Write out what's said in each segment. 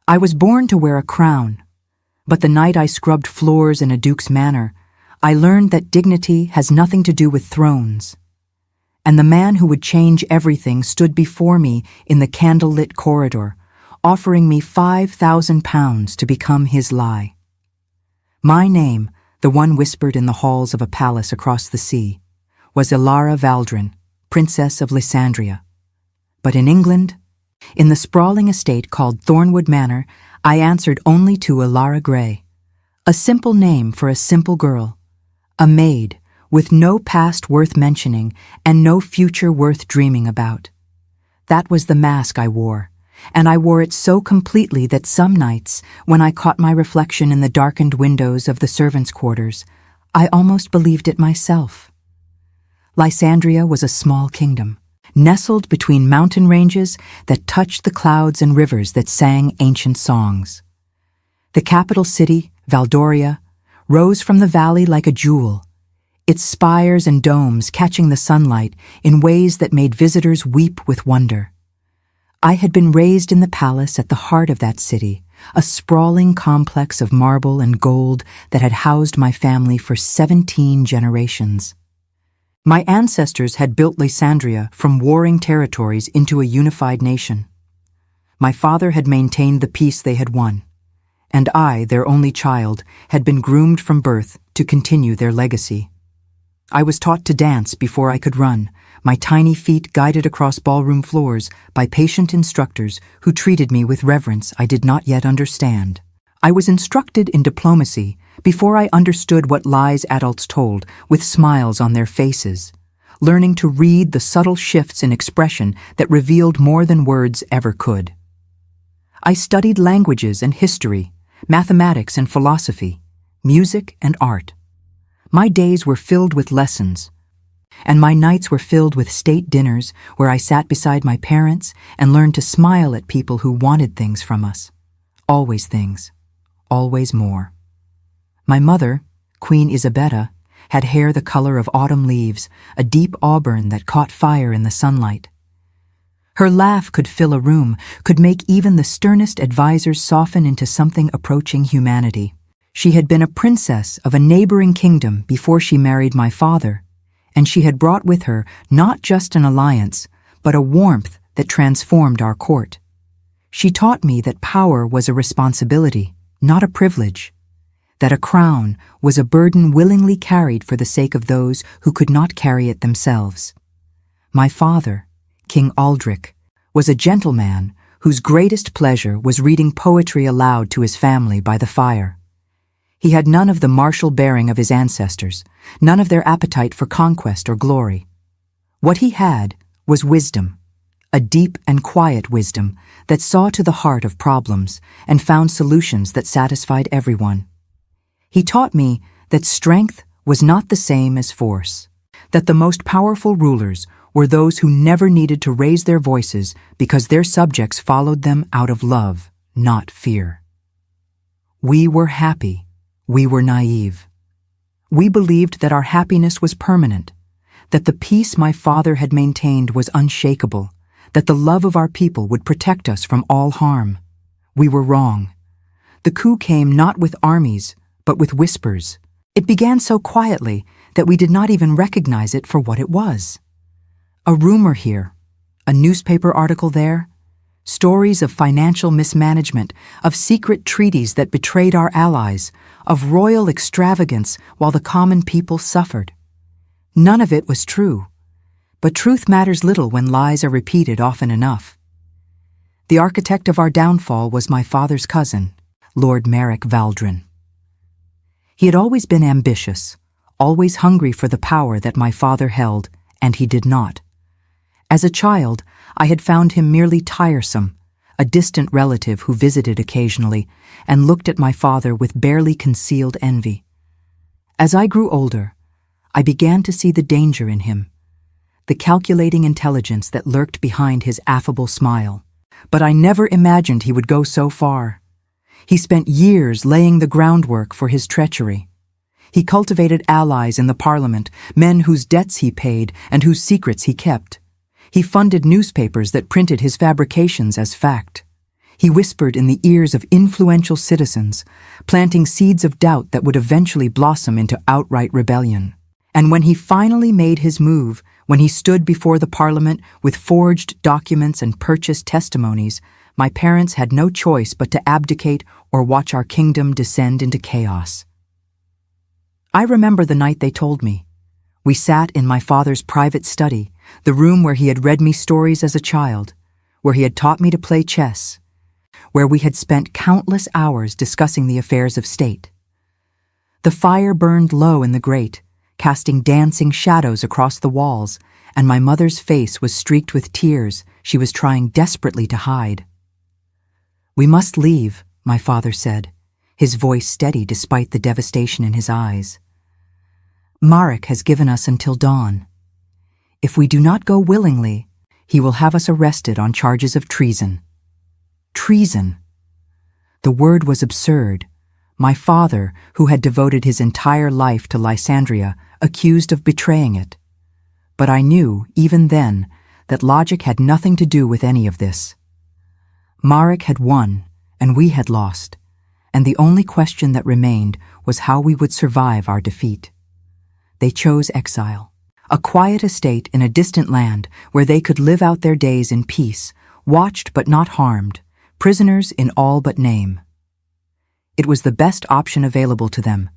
I was born to wear a crown, but the night I scrubbed floors in a duke's manor, I learned that dignity has nothing to do with thrones. And the man who would change everything stood before me in the candlelit corridor, offering me £5,000 to become his lie. My name, the one whispered in the halls of a palace across the sea, was Ilara Valdrin, Princess of Landria. But in England, in the sprawling estate called Thornwood Manor, I answered only to Ilara Grey, a simple name for a simple girl, a maid with no past worth mentioning and no future worth dreaming about. That was the mask I wore, and I wore it so completely that some nights, when I caught my reflection in the darkened windows of the servants' quarters, I almost believed it myself. Landria was a small kingdom, nestled between mountain ranges that touched the clouds and rivers that sang ancient songs. The capital city, Valdoria, rose from the valley like a jewel, its spires and domes catching the sunlight in ways that made visitors weep with wonder. I had been raised in the palace at the heart of that city, a sprawling complex of marble and gold that had housed my family for 17 generations. My ancestors had built Landria from warring territories into a unified nation. My father had maintained the peace they had won, and I, their only child, had been groomed from birth to continue their legacy. I was taught to dance before I could run, my tiny feet guided across ballroom floors by patient instructors who treated me with reverence I did not yet understand. I was instructed in diplomacy before I understood what lies adults told, with smiles on their faces, learning to read the subtle shifts in expression that revealed more than words ever could. I studied languages and history, mathematics and philosophy, music and art. My days were filled with lessons, and my nights were filled with state dinners where I sat beside my parents and learned to smile at people who wanted things from us. Always things, always more. My mother, Queen Isabella, had hair the color of autumn leaves, a deep auburn that caught fire in the sunlight. Her laugh could fill a room, could make even the sternest advisors soften into something approaching humanity. She had been a princess of a neighboring kingdom before she married my father, and she had brought with her not just an alliance, but a warmth that transformed our court. She taught me that power was a responsibility, not a privilege, that a crown was a burden willingly carried for the sake of those who could not carry it themselves. My father, King Aldrich, was a gentleman whose greatest pleasure was reading poetry aloud to his family by the fire. He had none of the martial bearing of his ancestors, none of their appetite for conquest or glory. What he had was wisdom, a deep and quiet wisdom that saw to the heart of problems and found solutions that satisfied everyone. He taught me that strength was not the same as force, that the most powerful rulers were those who never needed to raise their voices because their subjects followed them out of love, not fear. We were happy. We were naive. We believed that our happiness was permanent, that the peace my father had maintained was unshakable, that the love of our people would protect us from all harm. We were wrong. The coup came not with armies, but with whispers. It began so quietly that we did not even recognize it for what it was. A rumor here, a newspaper article there, stories of financial mismanagement, of secret treaties that betrayed our allies, of royal extravagance while the common people suffered. None of it was true, but truth matters little when lies are repeated often enough. The architect of our downfall was my father's cousin, Lord Merrick Valdrin. He had always been ambitious, always hungry for the power that my father held, and he did not. As a child, I had found him merely tiresome, a distant relative who visited occasionally and looked at my father with barely concealed envy. As I grew older, I began to see the danger in him, the calculating intelligence that lurked behind his affable smile. But I never imagined he would go so far. He spent years laying the groundwork for his treachery. He cultivated allies in the parliament, men whose debts he paid and whose secrets he kept. He funded newspapers that printed his fabrications as fact. He whispered in the ears of influential citizens, planting seeds of doubt that would eventually blossom into outright rebellion. And when he finally made his move, when he stood before the parliament with forged documents and purchased testimonies, my parents had no choice but to abdicate or watch our kingdom descend into chaos. I remember the night they told me. We sat in my father's private study, the room where he had read me stories as a child, where he had taught me to play chess, where we had spent countless hours discussing the affairs of state. The fire burned low in the grate, casting dancing shadows across the walls, and my mother's face was streaked with tears she was trying desperately to hide. "We must leave," my father said, his voice steady despite the devastation in his eyes. "Marek has given us until dawn. If we do not go willingly, he will have us arrested on charges of treason." Treason. The word was absurd. My father, who had devoted his entire life to Landria, accused of betraying it. But I knew, even then, that logic had nothing to do with any of this. Marek had won, and we had lost, and the only question that remained was how we would survive our defeat. They chose exile, a quiet estate in a distant land where they could live out their days in peace, watched but not harmed, prisoners in all but name. It was the best option available to them,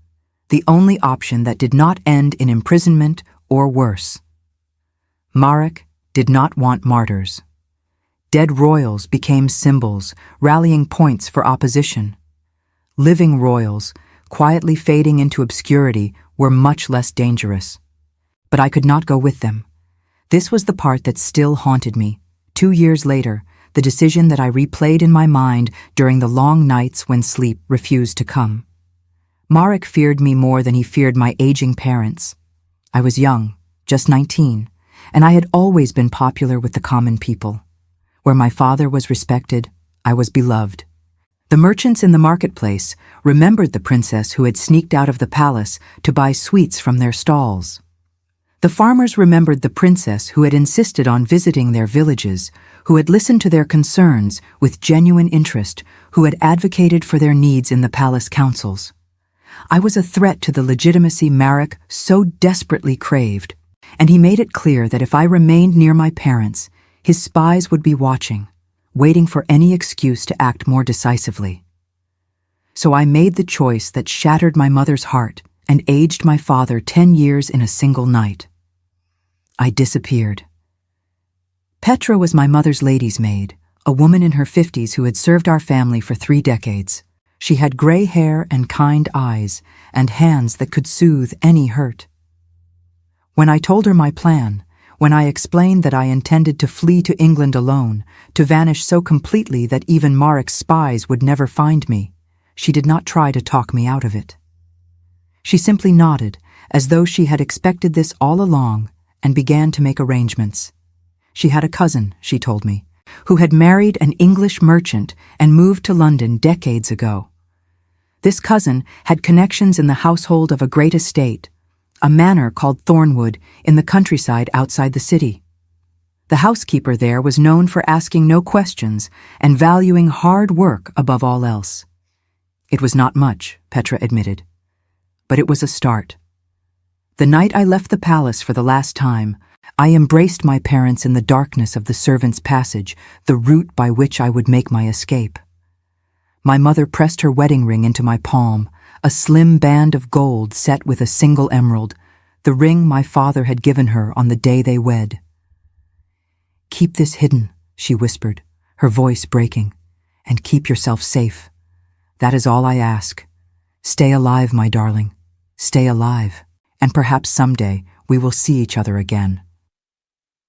the only option that did not end in imprisonment or worse. Marek did not want martyrs. Dead royals became symbols, rallying points for opposition. Living royals, quietly fading into obscurity, were much less dangerous. But I could not go with them. This was the part that still haunted me. 2 years later, the decision that I replayed in my mind during the long nights when sleep refused to come. Marek feared me more than he feared my aging parents. I was young, just 19, and I had always been popular with the common people. Where my father was respected, I was beloved. The merchants in the marketplace remembered the princess who had sneaked out of the palace to buy sweets from their stalls. The farmers remembered the princess who had insisted on visiting their villages, who had listened to their concerns with genuine interest, who had advocated for their needs in the palace councils. I was a threat to the legitimacy Marek so desperately craved, and he made it clear that if I remained near my parents, his spies would be watching, waiting for any excuse to act more decisively. So I made the choice that shattered my mother's heart and aged my father 10 years in a single night. I disappeared. Petra was my mother's lady's maid, a woman in her 50s who had served our family for 3 decades. She had gray hair and kind eyes, and hands that could soothe any hurt. When I told her my plan, when I explained that I intended to flee to England alone, to vanish so completely that even Marek's spies would never find me, she did not try to talk me out of it. She simply nodded, as though she had expected this all along, and began to make arrangements. She had a cousin, she told me, who had married an English merchant and moved to London decades ago. This cousin had connections in the household of a great estate, a manor called Thornwood in the countryside outside the city. The housekeeper there was known for asking no questions and valuing hard work above all else. It was not much, Petra admitted, but it was a start. The night I left the palace for the last time, I embraced my parents in the darkness of the servants' passage, the route by which I would make my escape. My mother pressed her wedding ring into my palm, a slim band of gold set with a single emerald, the ring my father had given her on the day they wed. "Keep this hidden," she whispered, her voice breaking, "and keep yourself safe. That is all I ask. Stay alive, my darling. Stay alive, and perhaps someday we will see each other again."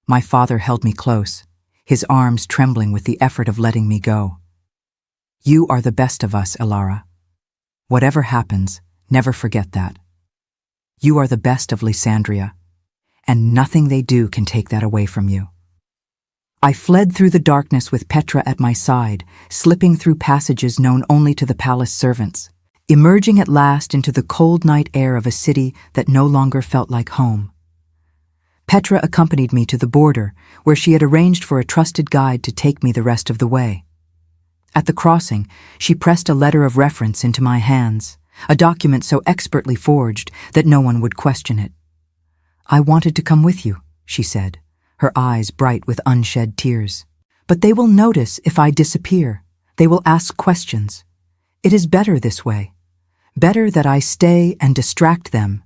My father held me close, his arms trembling with the effort of letting me go. "You are the best of us, Elara. Whatever happens, never forget that. You are the best of Landria, and nothing they do can take that away from you." I fled through the darkness with Petra at my side, slipping through passages known only to the palace servants, emerging at last into the cold night air of a city that no longer felt like home. Petra accompanied me to the border, where she had arranged for a trusted guide to take me the rest of the way. At the crossing, she pressed a letter of reference into my hands, a document so expertly forged that no one would question it. "I wanted to come with you," she said, her eyes bright with unshed tears. "But they will notice if I disappear. They will ask questions. It is better this way. Better that I stay and distract them,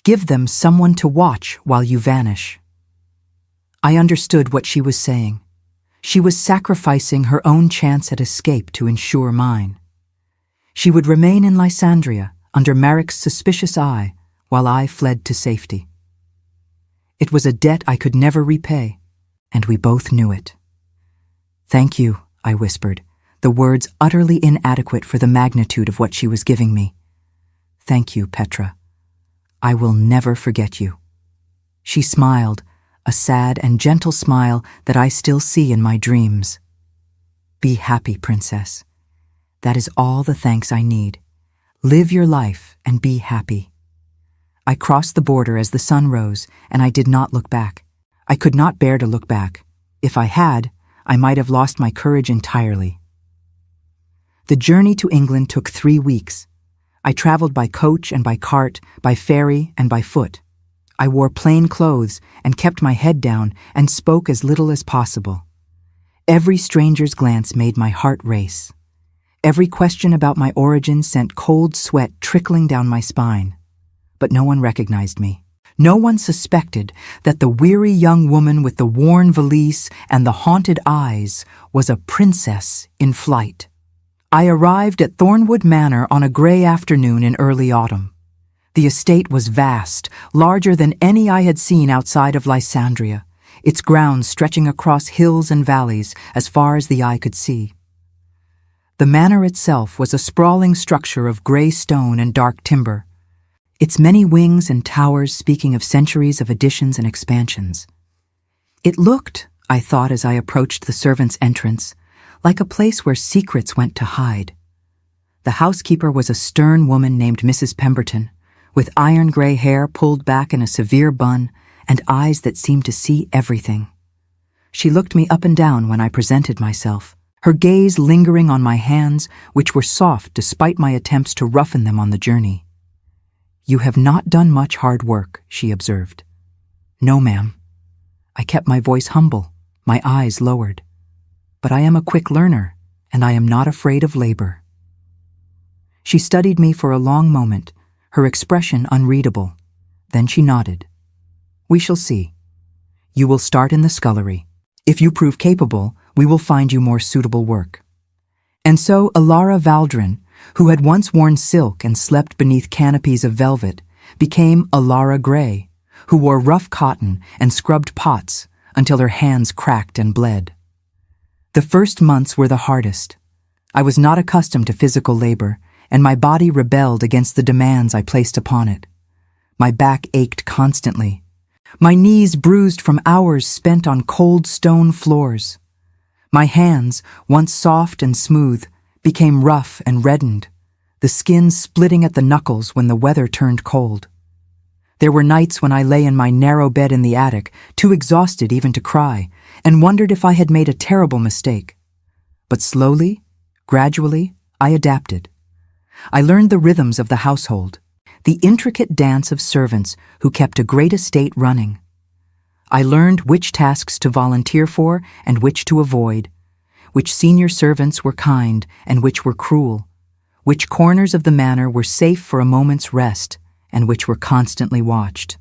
give them someone to watch while you vanish." I understood what she was saying. She was sacrificing her own chance at escape to ensure mine. She would remain in Lysandria under Maric's suspicious eye while I fled to safety. It was a debt I could never repay, and we both knew it. "Thank you," I whispered, the words utterly inadequate for the magnitude of what she was giving me. "Thank you, Petra. I will never forget you." She smiled, a sad and gentle smile that I still see in my dreams. "Be happy, princess. That is all the thanks I need. Live your life and be happy." I crossed the border as the sun rose, and I did not look back. I could not bear to look back. If I had, I might have lost my courage entirely. The journey to England took 3 weeks. I traveled by coach and by cart, by ferry and by foot. I wore plain clothes and kept my head down and spoke as little as possible. Every stranger's glance made my heart race. Every question about my origin sent cold sweat trickling down my spine. But no one recognized me. No one suspected that the weary young woman with the worn valise and the haunted eyes was a princess in flight. I arrived at Thornwood Manor on a gray afternoon in early autumn. The estate was vast, larger than any I had seen outside of Lysandria, its grounds stretching across hills and valleys as far as the eye could see. The manor itself was a sprawling structure of gray stone and dark timber, its many wings and towers speaking of centuries of additions and expansions. It looked, I thought as I approached the servants' entrance, like a place where secrets went to hide. The housekeeper was a stern woman named Mrs. Pemberton, with iron-gray hair pulled back in a severe bun and eyes that seemed to see everything. She looked me up and down when I presented myself, her gaze lingering on my hands, which were soft despite my attempts to roughen them on the journey. "You have not done much hard work," she observed. "No, ma'am." I kept my voice humble, my eyes lowered. "But I am a quick learner, and I am not afraid of labor." She studied me for a long moment, her expression unreadable. Then she nodded. "We shall see. You will start in the scullery. If you prove capable, we will find you more suitable work." And so Alara Valdrin, who had once worn silk and slept beneath canopies of velvet, became Alara Gray, who wore rough cotton and scrubbed pots until her hands cracked and bled. The first months were the hardest. I was not accustomed to physical labor, and my body rebelled against the demands I placed upon it. My back ached constantly. My knees bruised from hours spent on cold stone floors. My hands, once soft and smooth, became rough and reddened, the skin splitting at the knuckles when the weather turned cold. There were nights when I lay in my narrow bed in the attic, too exhausted even to cry, and wondered if I had made a terrible mistake. But slowly, gradually, I adapted. I learned the rhythms of the household, the intricate dance of servants who kept a great estate running. I learned which tasks to volunteer for and which to avoid, which senior servants were kind and which were cruel, which corners of the manor were safe for a moment's rest and which were constantly watched.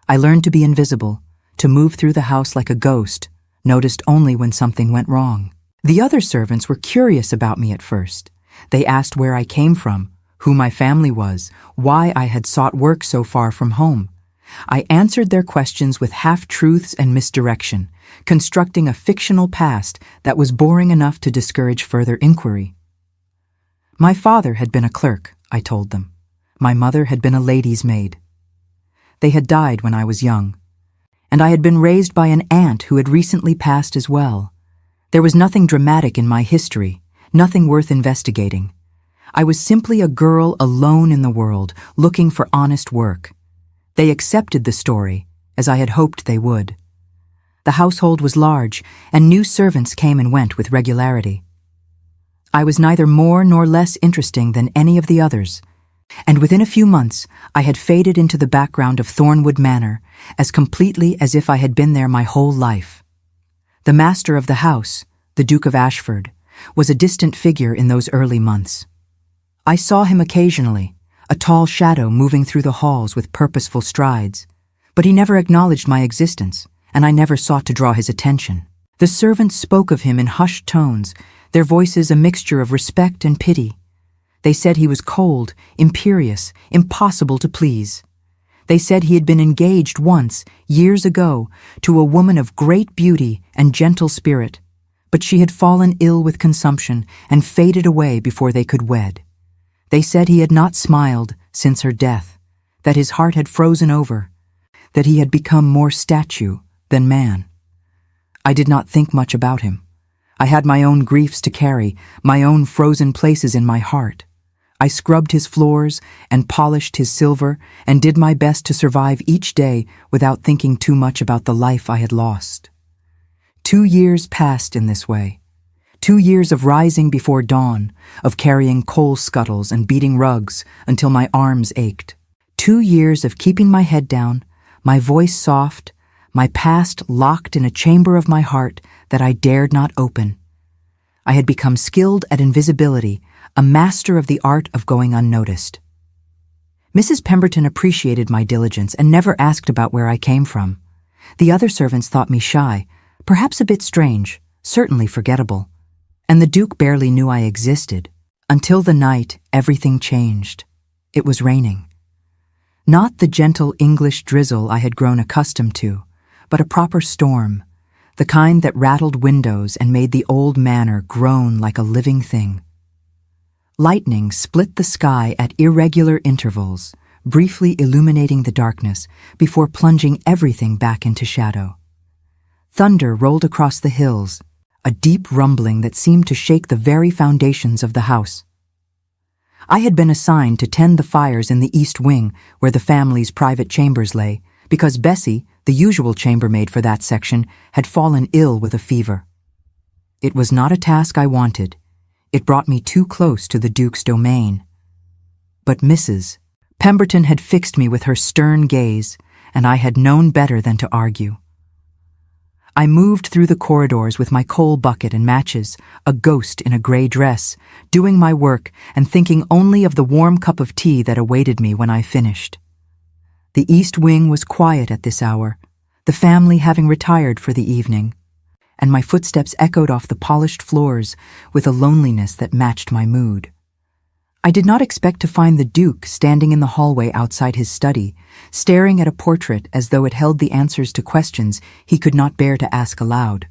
I learned to be invisible, to move through the house like a ghost, noticed only when something went wrong. The other servants were curious about me at first. They asked where I came from, who my family was, why I had sought work so far from home. I answered their questions with half-truths and misdirection, constructing a fictional past that was boring enough to discourage further inquiry. My father had been a clerk, I told them. My mother had been a lady's maid. They had died when I was young, and I had been raised by an aunt who had recently passed as well. There was nothing dramatic in my history, nothing worth investigating. I was simply a girl alone in the world, looking for honest work. They accepted the story, as I had hoped they would. The household was large, and new servants came and went with regularity. I was neither more nor less interesting than any of the others, and within a few months I had faded into the background of Thornwood Manor as completely as if I had been there my whole life. The master of the house, the Duke of Ashford, was a distant figure in those early months. I saw him occasionally, a tall shadow moving through the halls with purposeful strides, but he never acknowledged my existence, and I never sought to draw his attention. The servants spoke of him in hushed tones, their voices a mixture of respect and pity. They said he was cold, imperious, impossible to please. They said he had been engaged once, years ago, to a woman of great beauty and gentle spirit, but she had fallen ill with consumption and faded away before they could wed. They said he had not smiled since her death, that his heart had frozen over, that he had become more statue than man. I did not think much about him. I had my own griefs to carry, my own frozen places in my heart. I scrubbed his floors and polished his silver and did my best to survive each day without thinking too much about the life I had lost. 2 years passed in this way. 2 years of rising before dawn, of carrying coal scuttles and beating rugs until my arms ached. 2 years of keeping my head down, my voice soft, my past locked in a chamber of my heart that I dared not open. I had become skilled at invisibility, a master of the art of going unnoticed. Mrs. Pemberton appreciated my diligence and never asked about where I came from. The other servants thought me shy, perhaps a bit strange, certainly forgettable. And the Duke barely knew I existed. Until the night, everything changed. It was raining. Not the gentle English drizzle I had grown accustomed to, but a proper storm, the kind that rattled windows and made the old manor groan like a living thing. Lightning split the sky at irregular intervals, briefly illuminating the darkness before plunging everything back into shadow. Thunder rolled across the hills, a deep rumbling that seemed to shake the very foundations of the house. I had been assigned to tend the fires in the east wing where the family's private chambers lay, because Bessie, the usual chambermaid for that section, had fallen ill with a fever. It was not a task I wanted. It brought me too close to the Duke's domain. But Mrs. Pemberton had fixed me with her stern gaze, and I had known better than to argue. I moved through the corridors with my coal bucket and matches, a ghost in a gray dress, doing my work and thinking only of the warm cup of tea that awaited me when I finished. The east wing was quiet at this hour, the family having retired for the evening, and my footsteps echoed off the polished floors with a loneliness that matched my mood. I did not expect to find the Duke standing in the hallway outside his study, staring at a portrait as though it held the answers to questions he could not bear to ask aloud.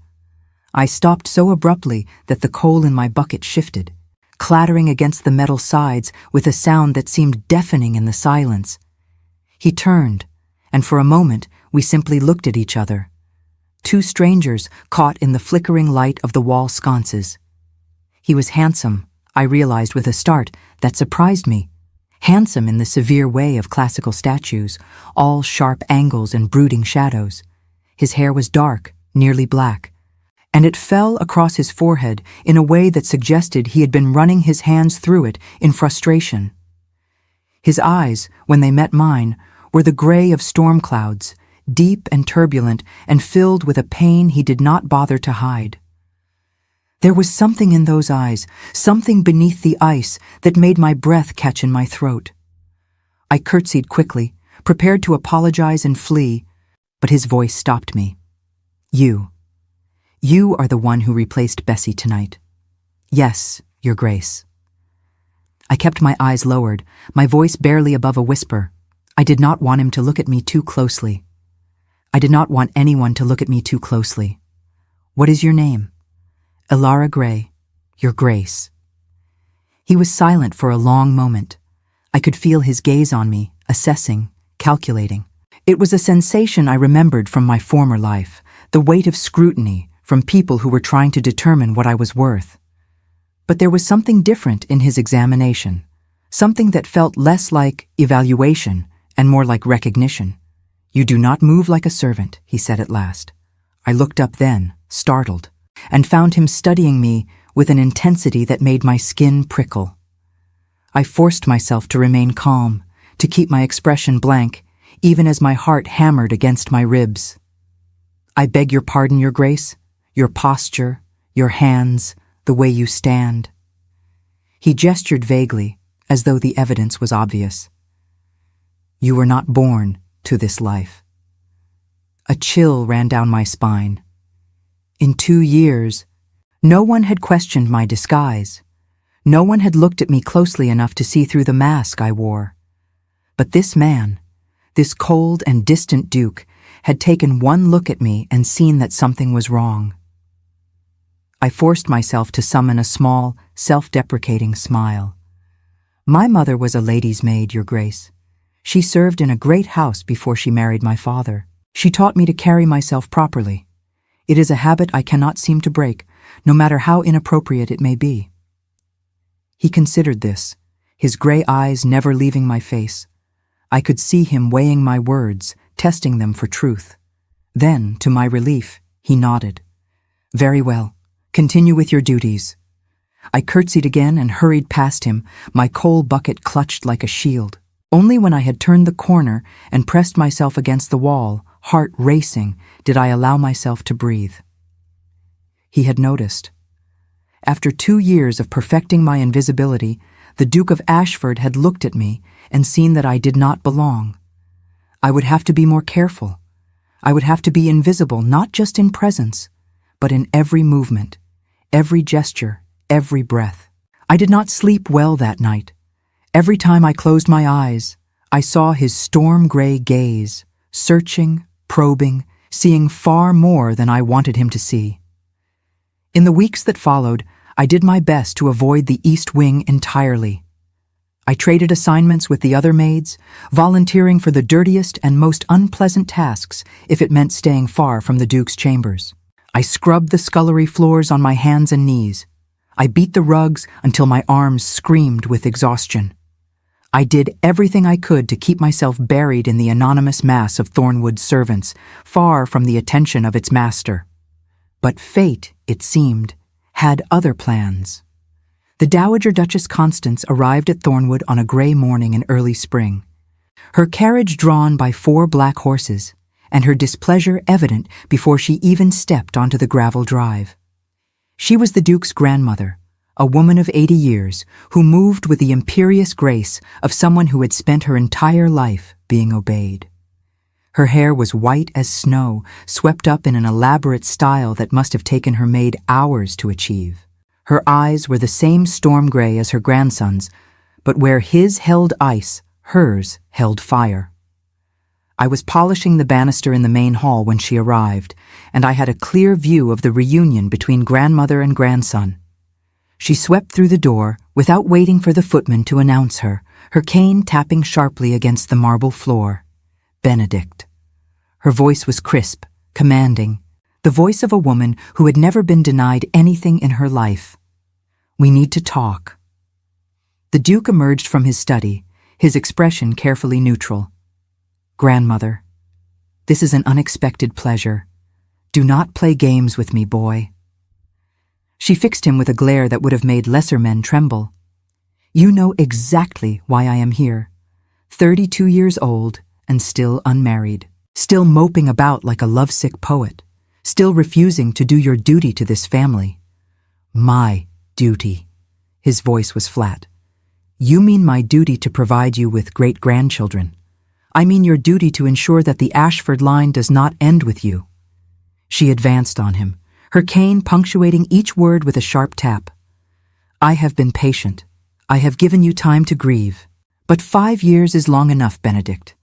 I stopped so abruptly that the coal in my bucket shifted, clattering against the metal sides with a sound that seemed deafening in the silence. He turned, and for a moment we simply looked at each other. Two strangers caught in the flickering light of the wall sconces. He was handsome, I realized with a start that surprised me. Handsome in the severe way of classical statues, all sharp angles and brooding shadows. His hair was dark, nearly black, and it fell across his forehead in a way that suggested he had been running his hands through it in frustration. His eyes, when they met mine, were the gray of storm clouds, deep and turbulent and filled with a pain he did not bother to hide. There was something in those eyes, something beneath the ice that made my breath catch in my throat. I curtsied quickly, prepared to apologize and flee, but his voice stopped me. You are the one who replaced Bessie tonight. Yes, Your Grace. I kept my eyes lowered, my voice barely above a whisper. I did not want him to look at me too closely. I did not want anyone to look at me too closely. What is your name? Elara Gray, Your Grace. He was silent for a long moment. I could feel his gaze on me, assessing, calculating. It was a sensation I remembered from my former life, the weight of scrutiny from people who were trying to determine what I was worth. But there was something different in his examination, something that felt less like evaluation and more like recognition. You do not move like a servant, he said at last. I looked up then, startled, and found him studying me with an intensity that made my skin prickle. I forced myself to remain calm, to keep my expression blank, even as my heart hammered against my ribs. "I beg your pardon, Your Grace, your posture, your hands, the way you stand." He gestured vaguely, as though the evidence was obvious. "You were not born to this life." A chill ran down my spine. In 2 years, no one had questioned my disguise. No one had looked at me closely enough to see through the mask I wore. But this man, this cold and distant duke, had taken one look at me and seen that something was wrong. I forced myself to summon a small, self-deprecating smile. "My mother was a lady's maid, Your Grace. She served in a great house before she married my father. She taught me to carry myself properly. It is a habit I cannot seem to break, no matter how inappropriate it may be." He considered this, his gray eyes never leaving my face. I could see him weighing my words, testing them for truth. Then, to my relief, he nodded. "Very well. Continue with your duties." I curtsied again and hurried past him, my coal bucket clutched like a shield. Only when I had turned the corner and pressed myself against the wall, heart racing, did I allow myself to breathe. He had noticed. After 2 years of perfecting my invisibility, the Duke of Ashford had looked at me and seen that I did not belong. I would have to be more careful. I would have to be invisible not just in presence, but in every movement, every gesture, every breath. I did not sleep well that night. Every time I closed my eyes, I saw his storm-gray gaze, searching, probing, seeing far more than I wanted him to see. In the weeks that followed, I did my best to avoid the East Wing entirely. I traded assignments with the other maids, volunteering for the dirtiest and most unpleasant tasks if it meant staying far from the Duke's chambers. I scrubbed the scullery floors on my hands and knees. I beat the rugs until my arms screamed with exhaustion. I did everything I could to keep myself buried in the anonymous mass of Thornwood's servants, far from the attention of its master. But fate, it seemed, had other plans. The Dowager Duchess Constance arrived at Thornwood on a gray morning in early spring, her carriage drawn by 4 black horses, and her displeasure evident before she even stepped onto the gravel drive. She was the Duke's grandmother, a woman of 80 years, who moved with the imperious grace of someone who had spent her entire life being obeyed. Her hair was white as snow, swept up in an elaborate style that must have taken her maid hours to achieve. Her eyes were the same storm gray as her grandson's, but where his held ice, hers held fire. I was polishing the banister in the main hall when she arrived, and I had a clear view of the reunion between grandmother and grandson. She swept through the door without waiting for the footman to announce her, her cane tapping sharply against the marble floor. "Benedict." Her voice was crisp, commanding, the voice of a woman who had never been denied anything in her life. "We need to talk." The Duke emerged from his study, his expression carefully neutral. "Grandmother, this is an unexpected pleasure. Do not play games with me, boy." She fixed him with a glare that would have made lesser men tremble. "You know exactly why I am here. 32 years old and still unmarried. Still moping about like a lovesick poet, still refusing to do your duty to this family." "My duty." His voice was flat. "You mean my duty to provide you with great-grandchildren. I mean your duty to ensure that the Ashford line does not end with you." She advanced on him, her cane punctuating each word with a sharp tap. "I have been patient. I have given you time to grieve. But 5 years is long enough, Benedict.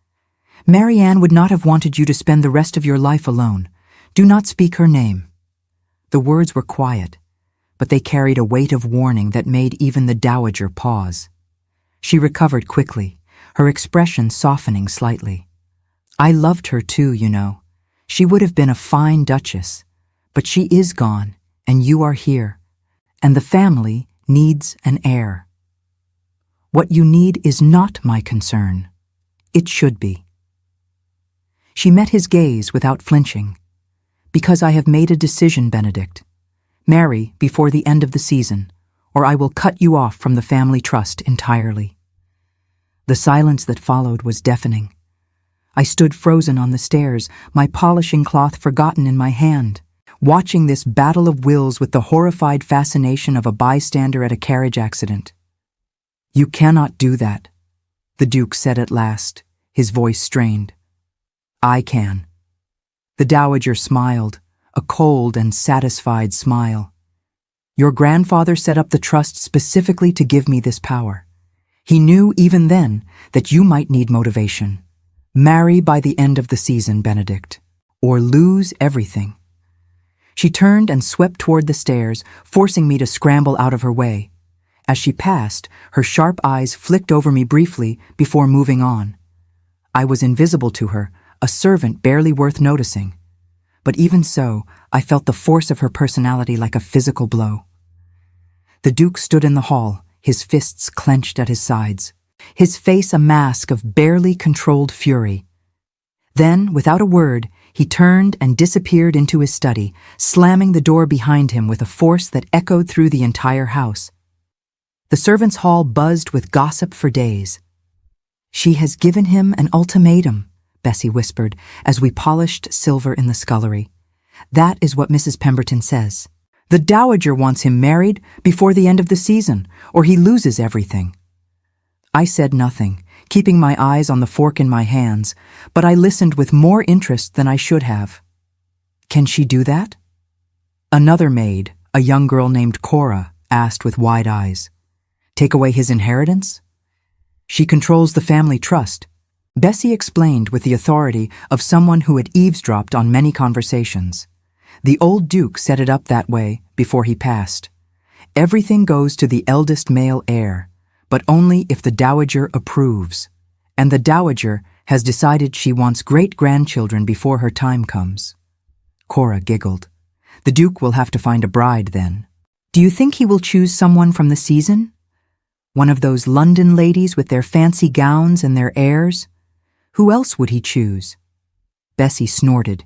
Marianne would not have wanted you to spend the rest of your life alone. Do not speak her name." The words were quiet, but they carried a weight of warning that made even the Dowager pause. She recovered quickly, her expression softening slightly. "I loved her too, you know. She would have been a fine duchess. But she is gone, and you are here, and the family needs an heir. What you need is not my concern. It should be." She met his gaze without flinching. "Because I have made a decision, Benedict. Marry before the end of the season, or I will cut you off from the family trust entirely." The silence that followed was deafening. I stood frozen on the stairs, my polishing cloth forgotten in my hand, watching this battle of wills with the horrified fascination of a bystander at a carriage accident. "You cannot do that," the Duke said at last, his voice strained. "I can." The dowager smiled, a cold and satisfied smile. "Your grandfather set up the trust specifically to give me this power. He knew even then that you might need motivation. Marry by the end of the season, Benedict, or lose everything." She turned and swept toward the stairs, forcing me to scramble out of her way. As she passed, her sharp eyes flicked over me briefly before moving on. I was invisible to her, a servant barely worth noticing. But even so, I felt the force of her personality like a physical blow. The Duke stood in the hall, his fists clenched at his sides, his face a mask of barely controlled fury. Then, without a word, he turned and disappeared into his study, slamming the door behind him with a force that echoed through the entire house. The servants' hall buzzed with gossip for days. "She has given him an ultimatum," Bessie whispered as we polished silver in the scullery. "That is what Mrs. Pemberton says. The dowager wants him married before the end of the season, or he loses everything." I said nothing, keeping my eyes on the fork in my hands, but I listened with more interest than I should have. "Can she do that?" Another maid, a young girl named Cora, asked with wide eyes. "Take away his inheritance?" "She controls the family trust," Bessie explained with the authority of someone who had eavesdropped on many conversations. "The old Duke set it up that way before he passed. Everything goes to the eldest male heir, but only if the dowager approves. And the dowager has decided she wants great-grandchildren before her time comes." Cora giggled. "The Duke will have to find a bride then." "Do you think he will choose someone from the season? One of those London ladies with their fancy gowns and their airs? Who else would he choose?" Bessie snorted.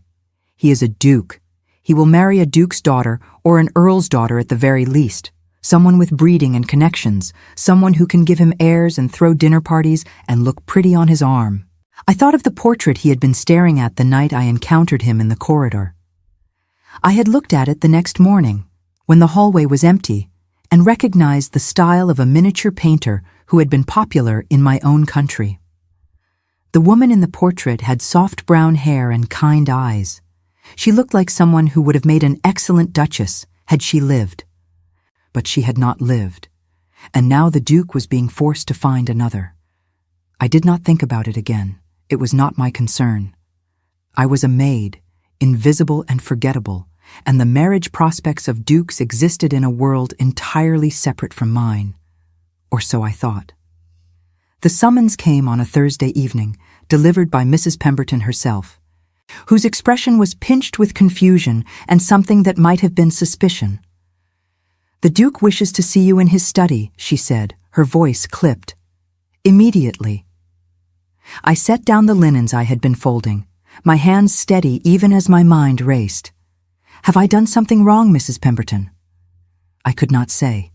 "He is a duke. He will marry a duke's daughter or an earl's daughter at the very least. Someone with breeding and connections, someone who can give him airs and throw dinner parties and look pretty on his arm." I thought of the portrait he had been staring at the night I encountered him in the corridor. I had looked at it the next morning, when the hallway was empty, and recognized the style of a miniature painter who had been popular in my own country. The woman in the portrait had soft brown hair and kind eyes. She looked like someone who would have made an excellent duchess had she lived. But she had not lived, and now the Duke was being forced to find another. I did not think about it again. It was not my concern. I was a maid, invisible and forgettable, and the marriage prospects of dukes existed in a world entirely separate from mine. Or so I thought. The summons came on a Thursday evening, delivered by Mrs. Pemberton herself, whose expression was pinched with confusion and something that might have been suspicion. "The Duke wishes to see you in his study," she said, her voice clipped. "Immediately." I set down the linens I had been folding, my hands steady even as my mind raced. "Have I done something wrong, Mrs. Pemberton?" I could not say.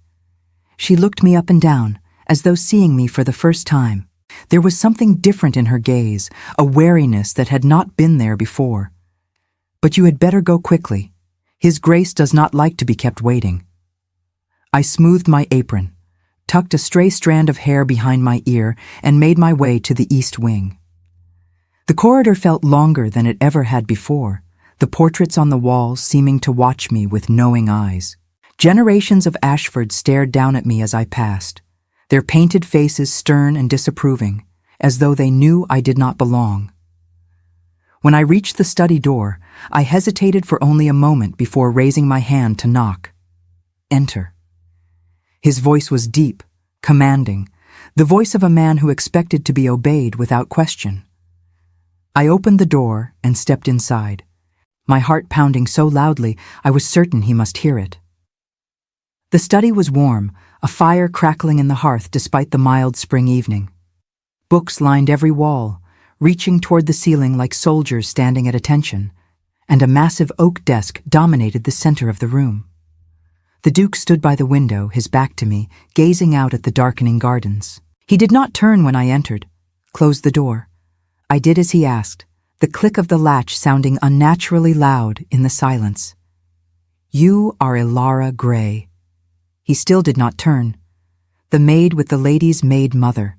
She looked me up and down, as though seeing me for the first time. There was something different in her gaze, a wariness that had not been there before. "But you had better go quickly. His Grace does not like to be kept waiting." I smoothed my apron, tucked a stray strand of hair behind my ear, and made my way to the east wing. The corridor felt longer than it ever had before, the portraits on the walls seeming to watch me with knowing eyes. Generations of Ashford stared down at me as I passed, their painted faces stern and disapproving, as though they knew I did not belong. When I reached the study door, I hesitated for only a moment before raising my hand to knock. "Enter." His voice was deep, commanding, the voice of a man who expected to be obeyed without question. I opened the door and stepped inside, my heart pounding so loudly I was certain he must hear it. The study was warm, a fire crackling in the hearth despite the mild spring evening. Books lined every wall, reaching toward the ceiling like soldiers standing at attention, and a massive oak desk dominated the center of the room. The Duke stood by the window, his back to me, gazing out at the darkening gardens. He did not turn when I entered, closed the door. I did as he asked, the click of the latch sounding unnaturally loud in the silence. "You are Ilara Grey." He still did not turn. "The maid with the lady's maid mother."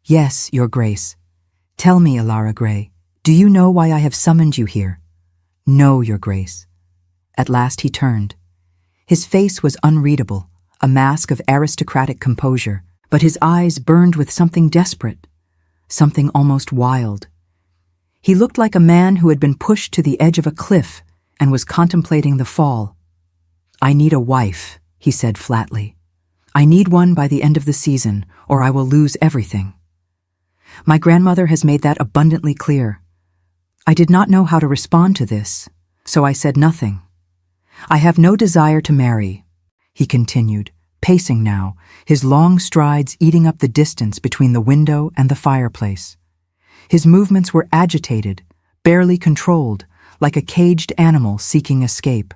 "Yes, Your Grace." "Tell me, Ilara Grey, do you know why I have summoned you here?" "No, Your Grace." At last he turned. His face was unreadable, a mask of aristocratic composure, but his eyes burned with something desperate, something almost wild. He looked like a man who had been pushed to the edge of a cliff and was contemplating the fall. "I need a wife," he said flatly. "I need one by the end of the season, or I will lose everything. My grandmother has made that abundantly clear." I did not know how to respond to this, so I said nothing. "I have no desire to marry," he continued, pacing now, his long strides eating up the distance between the window and the fireplace. His movements were agitated, barely controlled, like a caged animal seeking escape.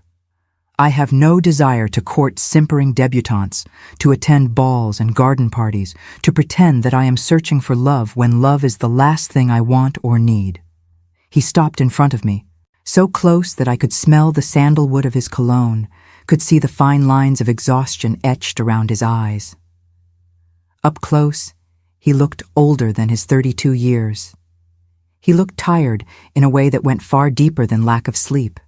"I have no desire to court simpering debutantes, to attend balls and garden parties, to pretend that I am searching for love when love is the last thing I want or need." He stopped in front of me, so close that I could smell the sandalwood of his cologne, could see the fine lines of exhaustion etched around his eyes. Up close, he looked older than his 32 years. He looked tired in a way that went far deeper than lack of sleep.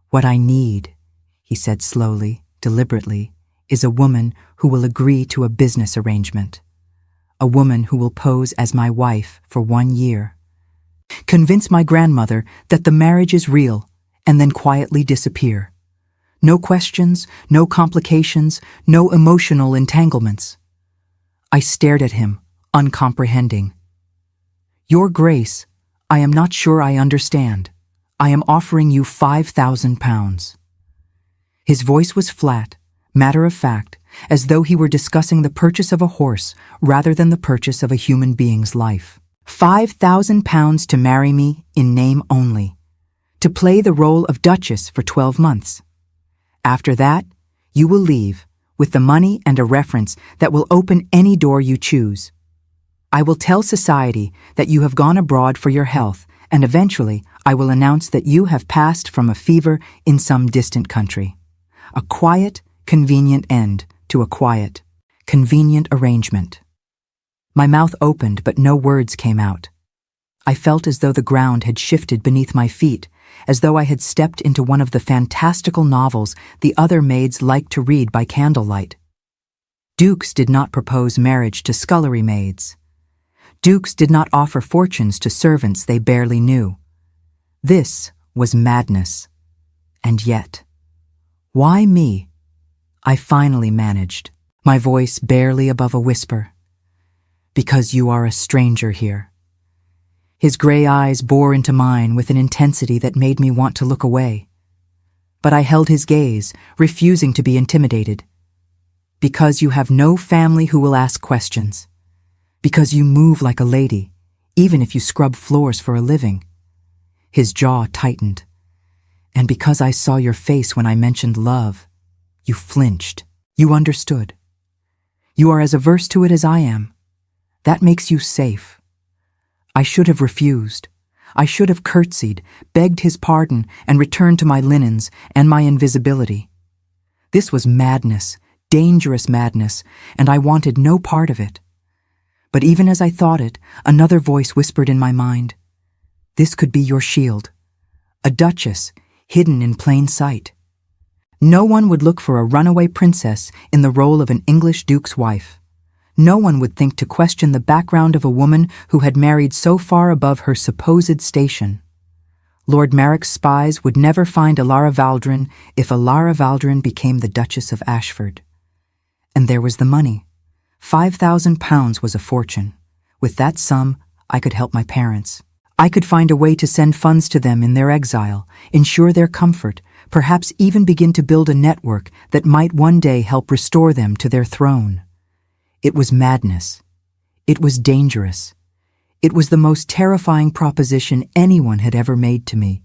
"What I need," he said slowly, deliberately, "is a woman who will agree to a business arrangement. A woman who will pose as my wife for 1 year. Convince my grandmother that the marriage is real, and then quietly disappear. No questions, no complications, no emotional entanglements." I stared at him, uncomprehending. "Your Grace, I am not sure I understand. I am offering you £5,000. His voice was flat, matter of fact, as though he were discussing the purchase of a horse rather than the purchase of a human being's life. £5,000 to marry me in name only, to play the role of duchess for 12 months. After that, you will leave with the money and a reference that will open any door you choose. I will tell society that you have gone abroad for your health, and eventually I will announce that you have passed from a fever in some distant country. A quiet, convenient end to a quiet, convenient arrangement." My mouth opened, but no words came out. I felt as though the ground had shifted beneath my feet, as though I had stepped into one of the fantastical novels the other maids liked to read by candlelight. Dukes did not propose marriage to scullery maids. Dukes did not offer fortunes to servants they barely knew. This was madness. And yet, why me? I finally managed, my voice barely above a whisper. "Because you are a stranger here." His gray eyes bore into mine with an intensity that made me want to look away. But I held his gaze, refusing to be intimidated. "Because you have no family who will ask questions. Because you move like a lady, even if you scrub floors for a living." His jaw tightened. "And because I saw your face when I mentioned love, you flinched. You understood. You are as averse to it as I am. That makes you safe." I should have refused. I should have curtsied, begged his pardon, and returned to my linens and my invisibility. This was madness, dangerous madness, and I wanted no part of it. But even as I thought it, another voice whispered in my mind, "This could be your shield. A duchess, hidden in plain sight. No one would look for a runaway princess in the role of an English duke's wife. No one would think to question the background of a woman who had married so far above her supposed station. Lord Merrick's spies would never find Ilara Valdrin if Ilara Valdrin became the Duchess of Ashford. And there was the money. £5,000 was a fortune. With that sum, I could help my parents. I could find a way to send funds to them in their exile, ensure their comfort, perhaps even begin to build a network that might one day help restore them to their throne. It was madness. It was dangerous. It was the most terrifying proposition anyone had ever made to me.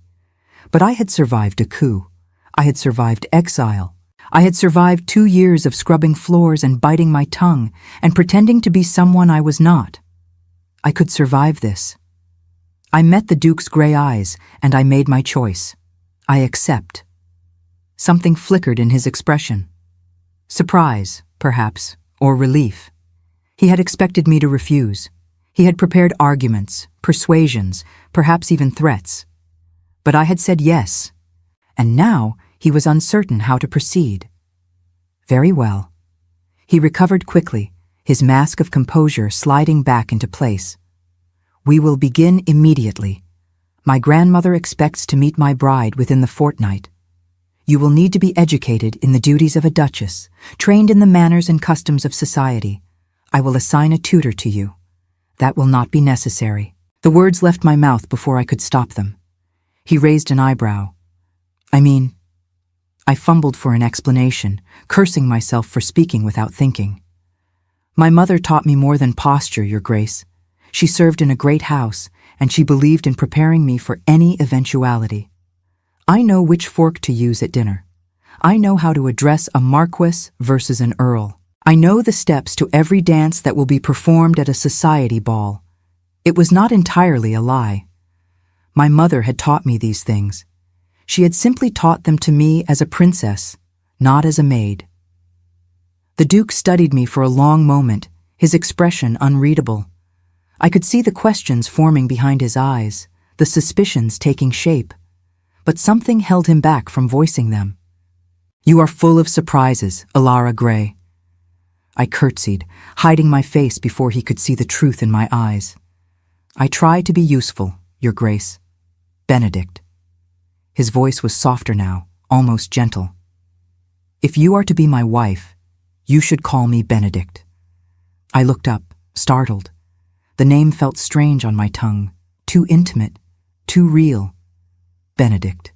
But I had survived a coup. I had survived exile. I had survived 2 years of scrubbing floors and biting my tongue and pretending to be someone I was not. I could survive this. I met the Duke's gray eyes, and I made my choice. I accept. Something flickered in his expression. Surprise, perhaps, or relief. He had expected me to refuse. He had prepared arguments, persuasions, perhaps even threats. But I had said yes, and now he was uncertain how to proceed. Very well. He recovered quickly, his mask of composure sliding back into place. We will begin immediately. My grandmother expects to meet my bride within the fortnight. You will need to be educated in the duties of a duchess, trained in the manners and customs of society. I will assign a tutor to you. That will not be necessary. The words left my mouth before I could stop them. He raised an eyebrow. I fumbled for an explanation, cursing myself for speaking without thinking. My mother taught me more than posture, Your Grace. She served in a great house, and she believed in preparing me for any eventuality. I know which fork to use at dinner. I know how to address a marquis versus an earl. I know the steps to every dance that will be performed at a society ball. It was not entirely a lie. My mother had taught me these things. She had simply taught them to me as a princess, not as a maid. The Duke studied me for a long moment, his expression unreadable. I could see the questions forming behind his eyes, the suspicions taking shape, but something held him back from voicing them. You are full of surprises, Alara Grey. I curtsied, hiding my face before he could see the truth in my eyes. I try to be useful, Your Grace. Benedict. His voice was softer now, almost gentle. If you are to be my wife, you should call me Benedict. I looked up, startled. The name felt strange on my tongue, too intimate, too real. Benedict.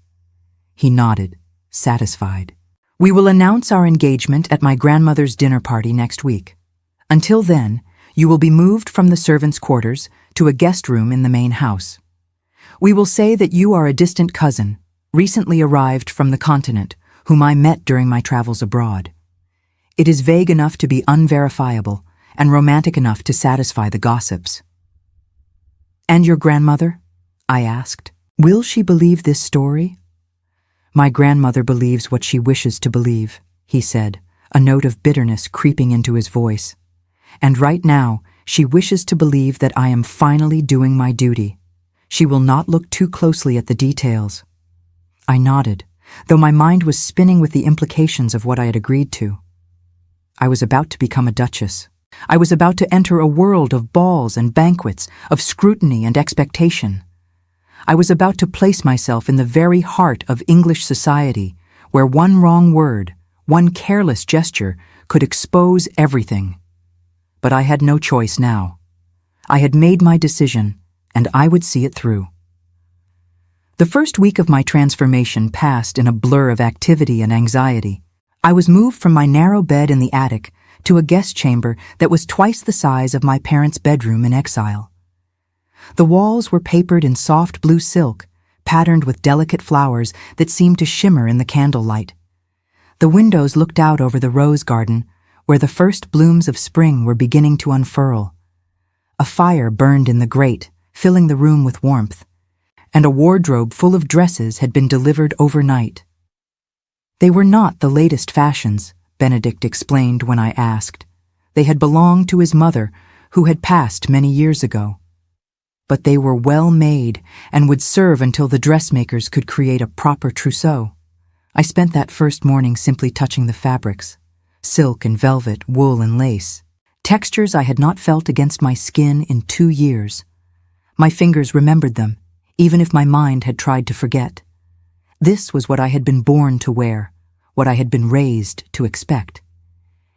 He nodded, satisfied. We will announce our engagement at my grandmother's dinner party next week. Until then, you will be moved from the servants' quarters to a guest room in the main house. We will say that you are a distant cousin, recently arrived from the continent, whom I met during my travels abroad. It is vague enough to be unverifiable and romantic enough to satisfy the gossips. And your grandmother? I asked. Will she believe this story? My grandmother believes what she wishes to believe, he said, a note of bitterness creeping into his voice. And right now, she wishes to believe that I am finally doing my duty. She will not look too closely at the details. I nodded, though my mind was spinning with the implications of what I had agreed to. I was about to become a duchess. I was about to enter a world of balls and banquets, of scrutiny and expectation. I was about to place myself in the very heart of English society, where one wrong word, one careless gesture, could expose everything. But I had no choice now. I had made my decision, and I would see it through. The first week of my transformation passed in a blur of activity and anxiety. I was moved from my narrow bed in the attic to a guest chamber that was twice the size of my parents' bedroom in exile. The walls were papered in soft blue silk, patterned with delicate flowers that seemed to shimmer in the candlelight. The windows looked out over the rose garden, where the first blooms of spring were beginning to unfurl. A fire burned in the grate, filling the room with warmth, and a wardrobe full of dresses had been delivered overnight. They were not the latest fashions, Benedict explained when I asked. They had belonged to his mother, who had passed many years ago. But they were well made and would serve until the dressmakers could create a proper trousseau. I spent that first morning simply touching the fabrics, silk and velvet, wool and lace, textures I had not felt against my skin in 2 years. My fingers remembered them, even if my mind had tried to forget. This was what I had been born to wear, what I had been raised to expect.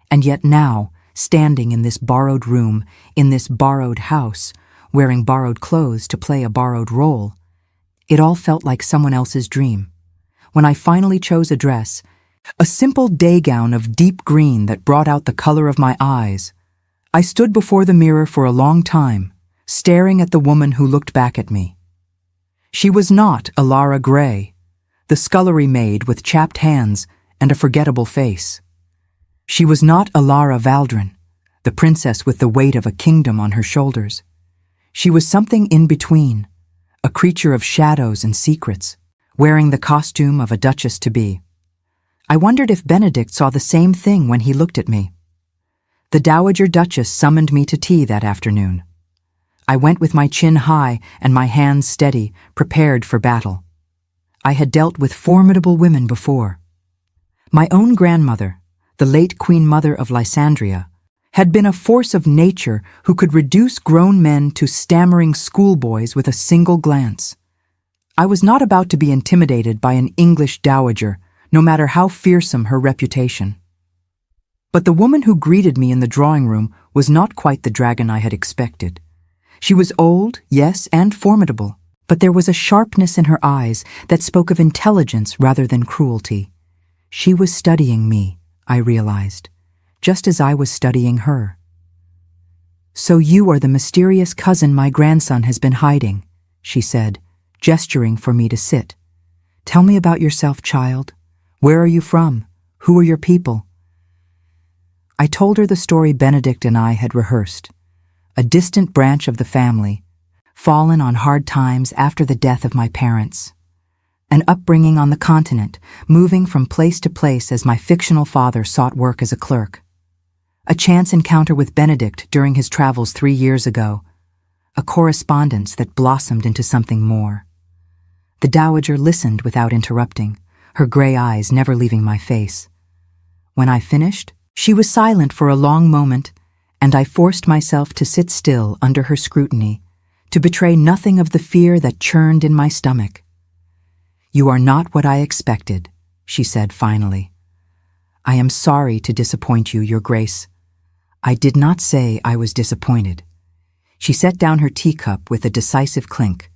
And yet now, standing in this borrowed room, in this borrowed house, wearing borrowed clothes to play a borrowed role, it all felt like someone else's dream. When I finally chose a dress, a simple day gown of deep green that brought out the color of my eyes, I stood before the mirror for a long time, staring at the woman who looked back at me. She was not Alara Grey, the scullery maid with chapped hands and a forgettable face. She was not Alara Valdrin, the princess with the weight of a kingdom on her shoulders. She was something in between, a creature of shadows and secrets, wearing the costume of a duchess-to-be. I wondered if Benedict saw the same thing when he looked at me. The Dowager Duchess summoned me to tea that afternoon. I went with my chin high and my hands steady, prepared for battle. I had dealt with formidable women before. My own grandmother, the late Queen Mother of Landria, had been a force of nature who could reduce grown men to stammering schoolboys with a single glance. I was not about to be intimidated by an English dowager, no matter how fearsome her reputation. But the woman who greeted me in the drawing room was not quite the dragon I had expected. She was old, yes, and formidable, but there was a sharpness in her eyes that spoke of intelligence rather than cruelty. She was studying me, I realized, just as I was studying her. "So you are the mysterious cousin my grandson has been hiding," she said, gesturing for me to sit. "Tell me about yourself, child. Where are you from? Who are your people?" I told her the story Benedict and I had rehearsed. A distant branch of the family, fallen on hard times after the death of my parents. An upbringing on the continent, moving from place to place as my fictional father sought work as a clerk. A chance encounter with Benedict during his travels 3 years ago. A correspondence that blossomed into something more. The dowager listened without interrupting, her gray eyes never leaving my face. When I finished, she was silent for a long moment, and I forced myself to sit still under her scrutiny, to betray nothing of the fear that churned in my stomach. "You are not what I expected," she said finally. "I am sorry to disappoint you, Your Grace." I did not say I was disappointed. She set down her teacup with a decisive clink.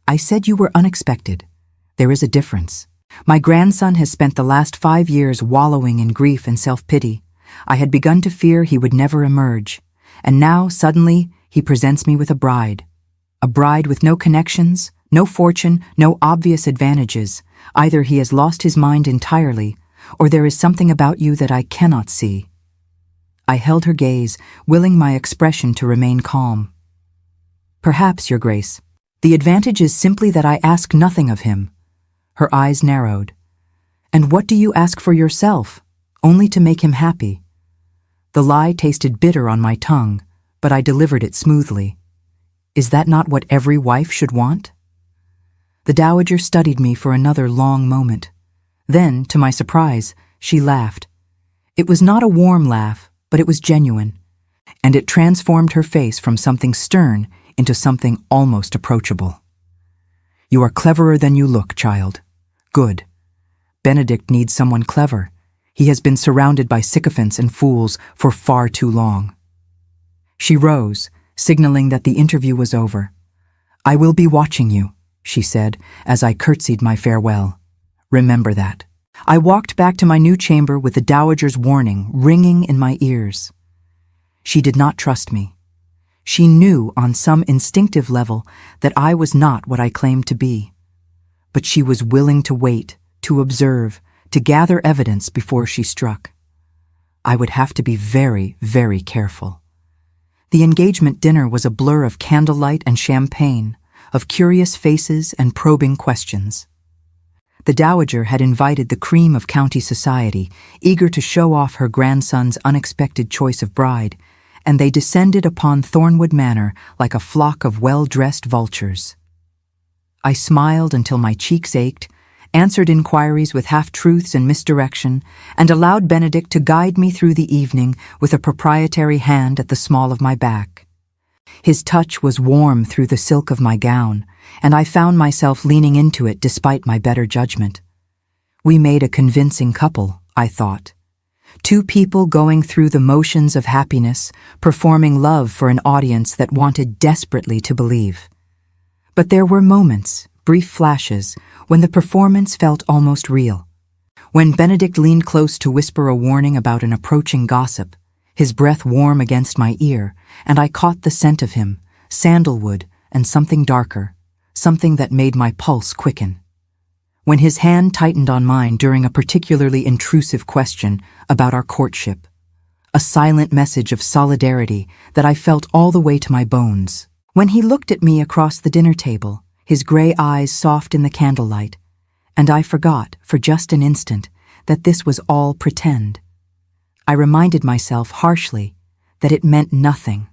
"I said you were unexpected. There is a difference. My grandson has spent the last 5 years wallowing in grief and self-pity. I had begun to fear he would never emerge, and now, suddenly, he presents me with a bride. A bride with no connections, no fortune, no obvious advantages. Either he has lost his mind entirely, or there is something about you that I cannot see." I held her gaze, willing my expression to remain calm. "Perhaps, Your Grace. The advantage is simply that I ask nothing of him." Her eyes narrowed. "And what do you ask for yourself? Only to make him happy." The lie tasted bitter on my tongue, but I delivered it smoothly. "Is that not what every wife should want?" The dowager studied me for another long moment. Then, to my surprise, she laughed. It was not a warm laugh, but it was genuine, and it transformed her face from something stern into something almost approachable. "You are cleverer than you look, child. Good. Benedict needs someone clever. He has been surrounded by sycophants and fools for far too long." She rose, signaling that the interview was over. "I will be watching you," she said, as I curtsied my farewell. "Remember that." I walked back to my new chamber with the dowager's warning ringing in my ears. She did not trust me. She knew on some instinctive level that I was not what I claimed to be. But she was willing to wait, to observe, to gather evidence before she struck. I would have to be very, very careful. The engagement dinner was a blur of candlelight and champagne, of curious faces and probing questions. The dowager had invited the cream of county society, eager to show off her grandson's unexpected choice of bride, and they descended upon Thornwood Manor like a flock of well-dressed vultures. I smiled until my cheeks ached, answered inquiries with half-truths and misdirection, and allowed Benedict to guide me through the evening with a proprietary hand at the small of my back. His touch was warm through the silk of my gown, and I found myself leaning into it despite my better judgment. We made a convincing couple, I thought. 2 people going through the motions of happiness, performing love for an audience that wanted desperately to believe. But there were moments, brief flashes, when the performance felt almost real. When Benedict leaned close to whisper a warning about an approaching gossip, his breath warm against my ear, and I caught the scent of him, sandalwood and something darker, something that made my pulse quicken. when his hand tightened on mine during a particularly intrusive question about our courtship, a silent message of solidarity that I felt all the way to my bones. When he looked at me across the dinner table, his gray eyes soft in the candlelight, and I forgot, for just an instant, that this was all pretend. I reminded myself harshly that it meant nothing.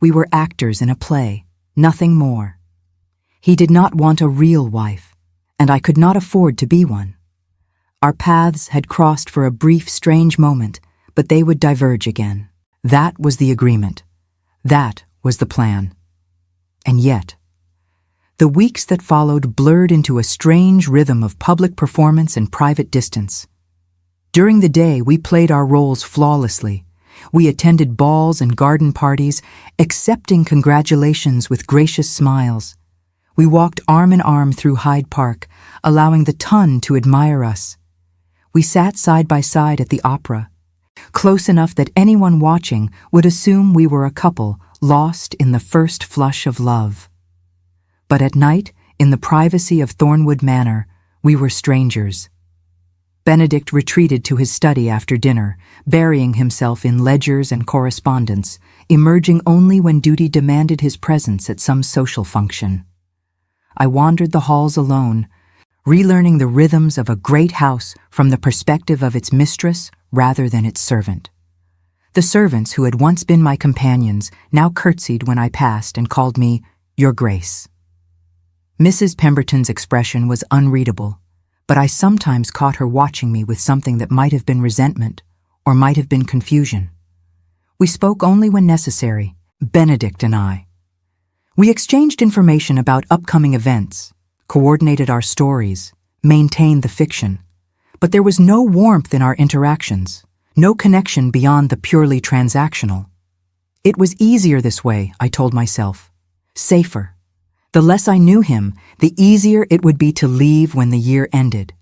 We were actors in a play, nothing more. He did not want a real wife, and I could not afford to be one. Our paths had crossed for a brief, strange moment, but they would diverge again. That was the agreement. That was the plan. And yet, the weeks that followed blurred into a strange rhythm of public performance and private distance. During the day, we played our roles flawlessly. We attended balls and garden parties, accepting congratulations with gracious smiles. We walked arm in arm through Hyde Park, allowing the ton to admire us. We sat side by side at the opera, close enough that anyone watching would assume we were a couple lost in the first flush of love. But at night, in the privacy of Thornwood Manor, we were strangers. Benedict retreated to his study after dinner, burying himself in ledgers and correspondence, emerging only when duty demanded his presence at some social function. I wandered the halls alone, relearning the rhythms of a great house from the perspective of its mistress rather than its servant. The servants who had once been my companions now curtsied when I passed and called me Your Grace. Mrs. Pemberton's expression was unreadable, but I sometimes caught her watching me with something that might have been resentment or might have been confusion. We spoke only when necessary, Benedict and I. We exchanged information about upcoming events, coordinated our stories, maintained the fiction, but there was no warmth in our interactions, no connection beyond the purely transactional. It was easier this way, I told myself, safer. The less I knew him, the easier it would be to leave when the year ended.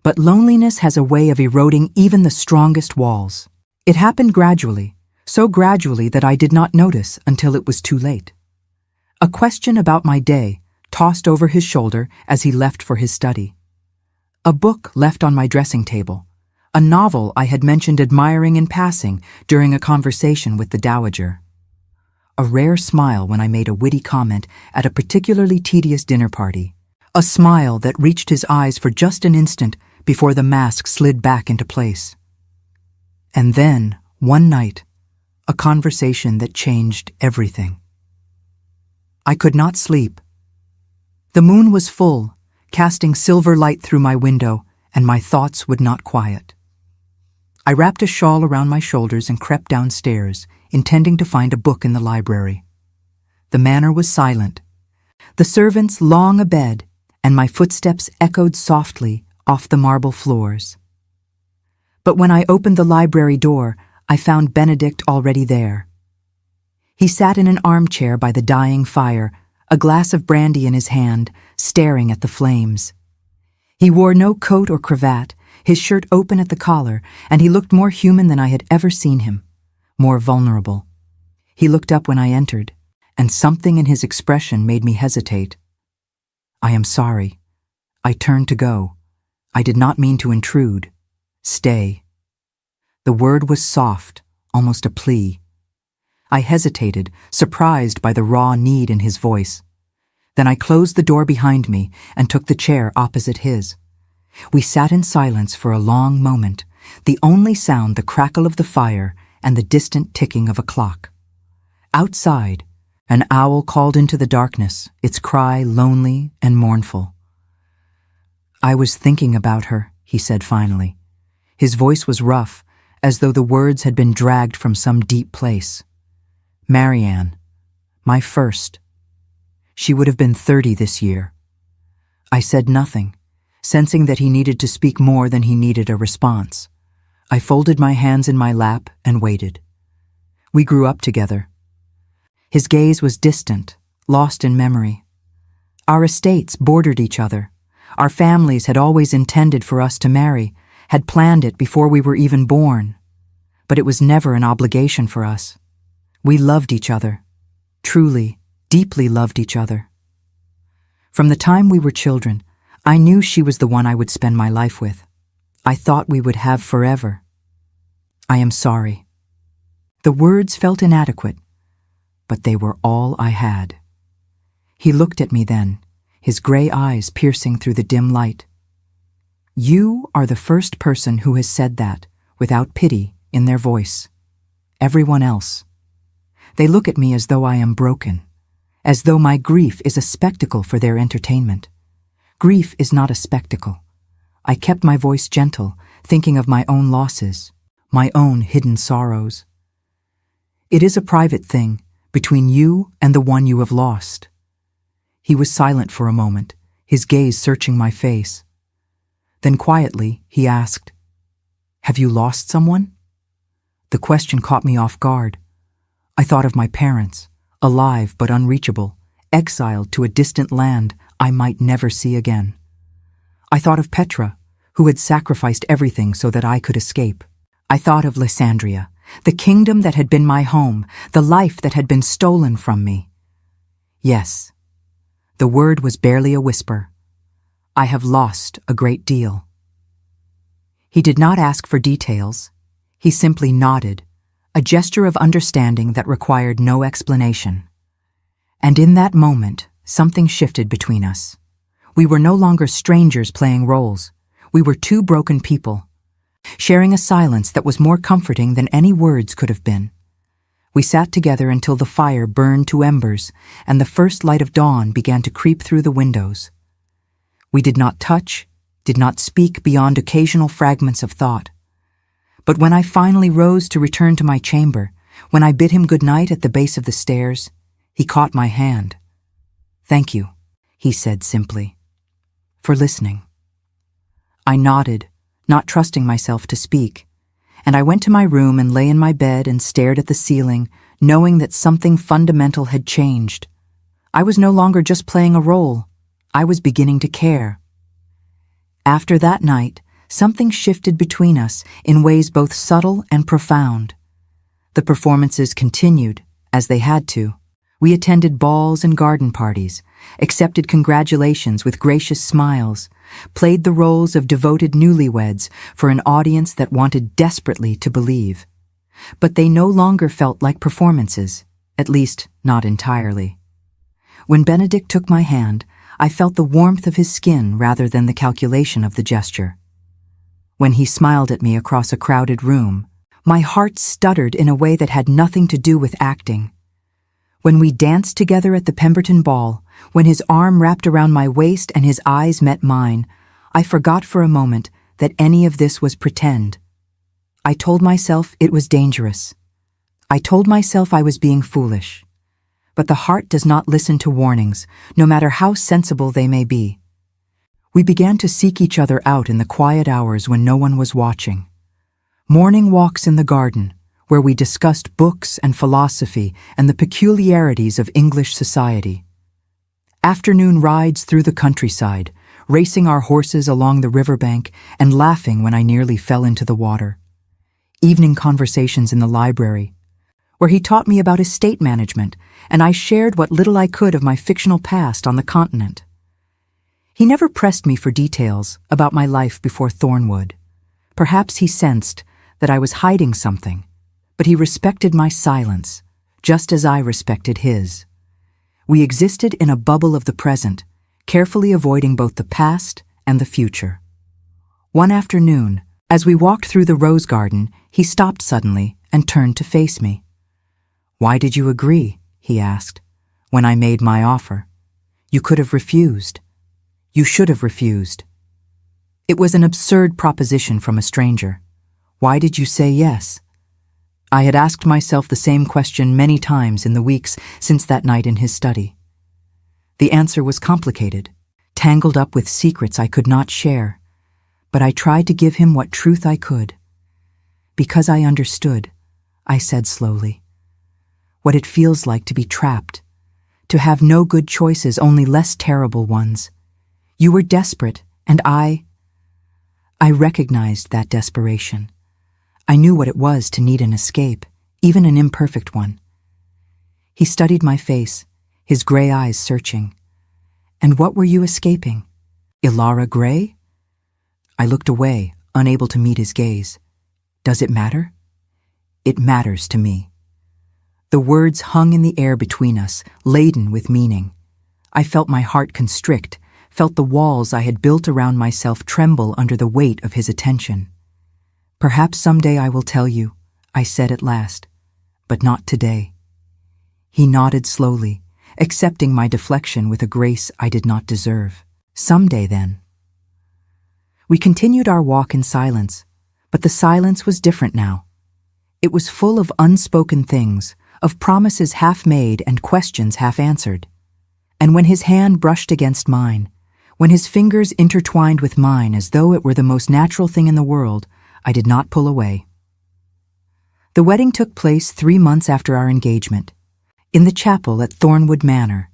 But loneliness has a way of eroding even the strongest walls. It happened gradually, so gradually that I did not notice until it was too late. A question about my day tossed over his shoulder as he left for his study. A book left on my dressing table, a novel I had mentioned admiring in passing during a conversation with the dowager. A rare smile when I made a witty comment at a particularly tedious dinner party, a smile that reached his eyes for just an instant before the mask slid back into place. And then, one night, a conversation that changed everything. I could not sleep. The moon was full, casting silver light through my window, and my thoughts would not quiet. I wrapped a shawl around my shoulders and crept downstairs, intending to find a book in the library. The manor was silent, the servants long abed, and my footsteps echoed softly off the marble floors. But when I opened the library door, I found Benedict already there. He sat in an armchair by the dying fire, a glass of brandy in his hand, staring at the flames. He wore no coat or cravat, his shirt open at the collar, and he looked more human than I had ever seen him, more vulnerable. He looked up when I entered, and something in his expression made me hesitate. I am sorry. I turned to go. I did not mean to intrude. Stay. The word was soft, almost a plea. I hesitated, surprised by the raw need in his voice. Then I closed the door behind me and took the chair opposite his. We sat in silence for a long moment, the only sound the crackle of the fire and the distant ticking of a clock. Outside, an owl called into the darkness, its cry lonely and mournful. I was thinking about her, he said finally. His voice was rough, as though the words had been dragged from some deep place. Marianne, my first. She would have been 30 this year. I said nothing, sensing that he needed to speak more than he needed a response. I folded my hands in my lap and waited. We grew up together. His gaze was distant, lost in memory. Our estates bordered each other. Our families had always intended for us to marry, had planned it before we were even born. But it was never an obligation for us. We loved each other, truly, deeply loved each other. From the time we were children, I knew she was the one I would spend my life with. I thought we would have forever. I am sorry. The words felt inadequate, but they were all I had. He looked at me then, his gray eyes piercing through the dim light. You are the first person who has said that, without pity, in their voice. Everyone else. They look at me as though I am broken, as though my grief is a spectacle for their entertainment. Grief is not a spectacle. I kept my voice gentle, thinking of my own losses, my own hidden sorrows. It is a private thing, between you and the one you have lost. He was silent for a moment, his gaze searching my face. Then quietly, he asked, "Have you lost someone?" The question caught me off guard. I thought of my parents, alive but unreachable, exiled to a distant land I might never see again. I thought of Petra, who had sacrificed everything so that I could escape. I thought of Landria, the kingdom that had been my home, the life that had been stolen from me. Yes, the word was barely a whisper. I have lost a great deal. He did not ask for details. He simply nodded, a gesture of understanding that required no explanation. And in that moment, something shifted between us. We were no longer strangers playing roles. We were two broken people, sharing a silence that was more comforting than any words could have been. We sat together until the fire burned to embers and the first light of dawn began to creep through the windows. We did not touch, did not speak beyond occasional fragments of thought. But when I finally rose to return to my chamber, when I bid him good night at the base of the stairs, he caught my hand. "Thank you," he said simply, "for listening." I nodded, not trusting myself to speak, and I went to my room and lay in my bed and stared at the ceiling, knowing that something fundamental had changed. I was no longer just playing a role. I was beginning to care. After that night, something shifted between us in ways both subtle and profound. The performances continued, as they had to. We attended balls and garden parties, accepted congratulations with gracious smiles, played the roles of devoted newlyweds for an audience that wanted desperately to believe. But they no longer felt like performances, at least not entirely. When Benedict took my hand, I felt the warmth of his skin rather than the calculation of the gesture. When he smiled at me across a crowded room, my heart stuttered in a way that had nothing to do with acting. When we danced together at the Pemberton Ball, when his arm wrapped around my waist and his eyes met mine, I forgot for a moment that any of this was pretend. I told myself it was dangerous. I told myself I was being foolish. But the heart does not listen to warnings, no matter how sensible they may be. We began to seek each other out in the quiet hours when no one was watching. Morning walks in the garden, where we discussed books and philosophy and the peculiarities of English society. Afternoon rides through the countryside, racing our horses along the riverbank and laughing when I nearly fell into the water. Evening conversations in the library, where he taught me about estate management, and I shared what little I could of my fictional past on the continent. He never pressed me for details about my life before Thornwood. Perhaps he sensed that I was hiding something, but he respected my silence, just as I respected his. We existed in a bubble of the present, carefully avoiding both the past and the future. One afternoon, as we walked through the rose garden, he stopped suddenly and turned to face me. "Why did you agree?" he asked, "when I made my offer. You could have refused. You should have refused." It was an absurd proposition from a stranger. Why did you say yes? I had asked myself the same question many times in the weeks since that night in his study. The answer was complicated, tangled up with secrets I could not share, but I tried to give him what truth I could. "Because I understood," I said slowly, "what it feels like to be trapped, to have no good choices, only less terrible ones. You were desperate, and I recognized that desperation. I knew what it was to need an escape, even an imperfect one." He studied my face, his gray eyes searching. "And what were you escaping?" Ilara Grey? I looked away, unable to meet his gaze. Does it matter? It matters to me. The words hung in the air between us, laden with meaning. I felt my heart constrict, felt the walls I had built around myself tremble under the weight of his attention. Perhaps someday I will tell you, I said at last, but not today. He nodded slowly, accepting my deflection with a grace I did not deserve. Someday, then. We continued our walk in silence, but the silence was different now. It was full of unspoken things, of promises half made and questions half answered. And when his hand brushed against mine, when his fingers intertwined with mine as though it were the most natural thing in the world, I did not pull away. The wedding took place 3 months after our engagement, in the chapel at Thornwood Manor.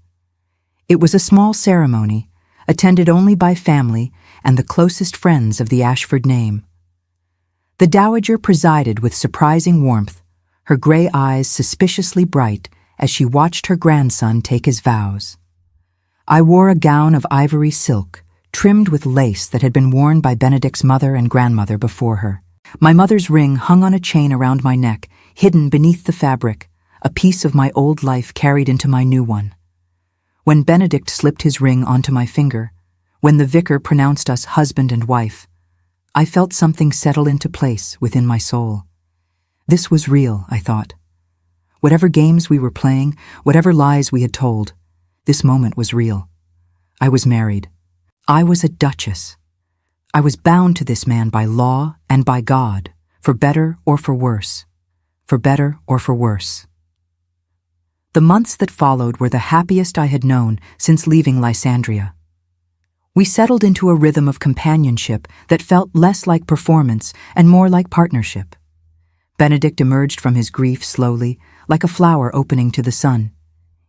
It was a small ceremony, attended only by family and the closest friends of the Ashford name. The dowager presided with surprising warmth, her gray eyes suspiciously bright as she watched her grandson take his vows. I wore a gown of ivory silk, trimmed with lace that had been worn by Benedict's mother and grandmother before her. My mother's ring hung on a chain around my neck, hidden beneath the fabric, a piece of my old life carried into my new one. When Benedict slipped his ring onto my finger, when the vicar pronounced us husband and wife, I felt something settle into place within my soul. This was real, I thought. Whatever games we were playing, whatever lies we had told, this moment was real. I was married. I was a duchess. I was bound to this man by law and by God, for better or for worse. For better or for worse. The months that followed were the happiest I had known since leaving Landria. We settled into a rhythm of companionship that felt less like performance and more like partnership. Benedict emerged from his grief slowly, like a flower opening to the sun.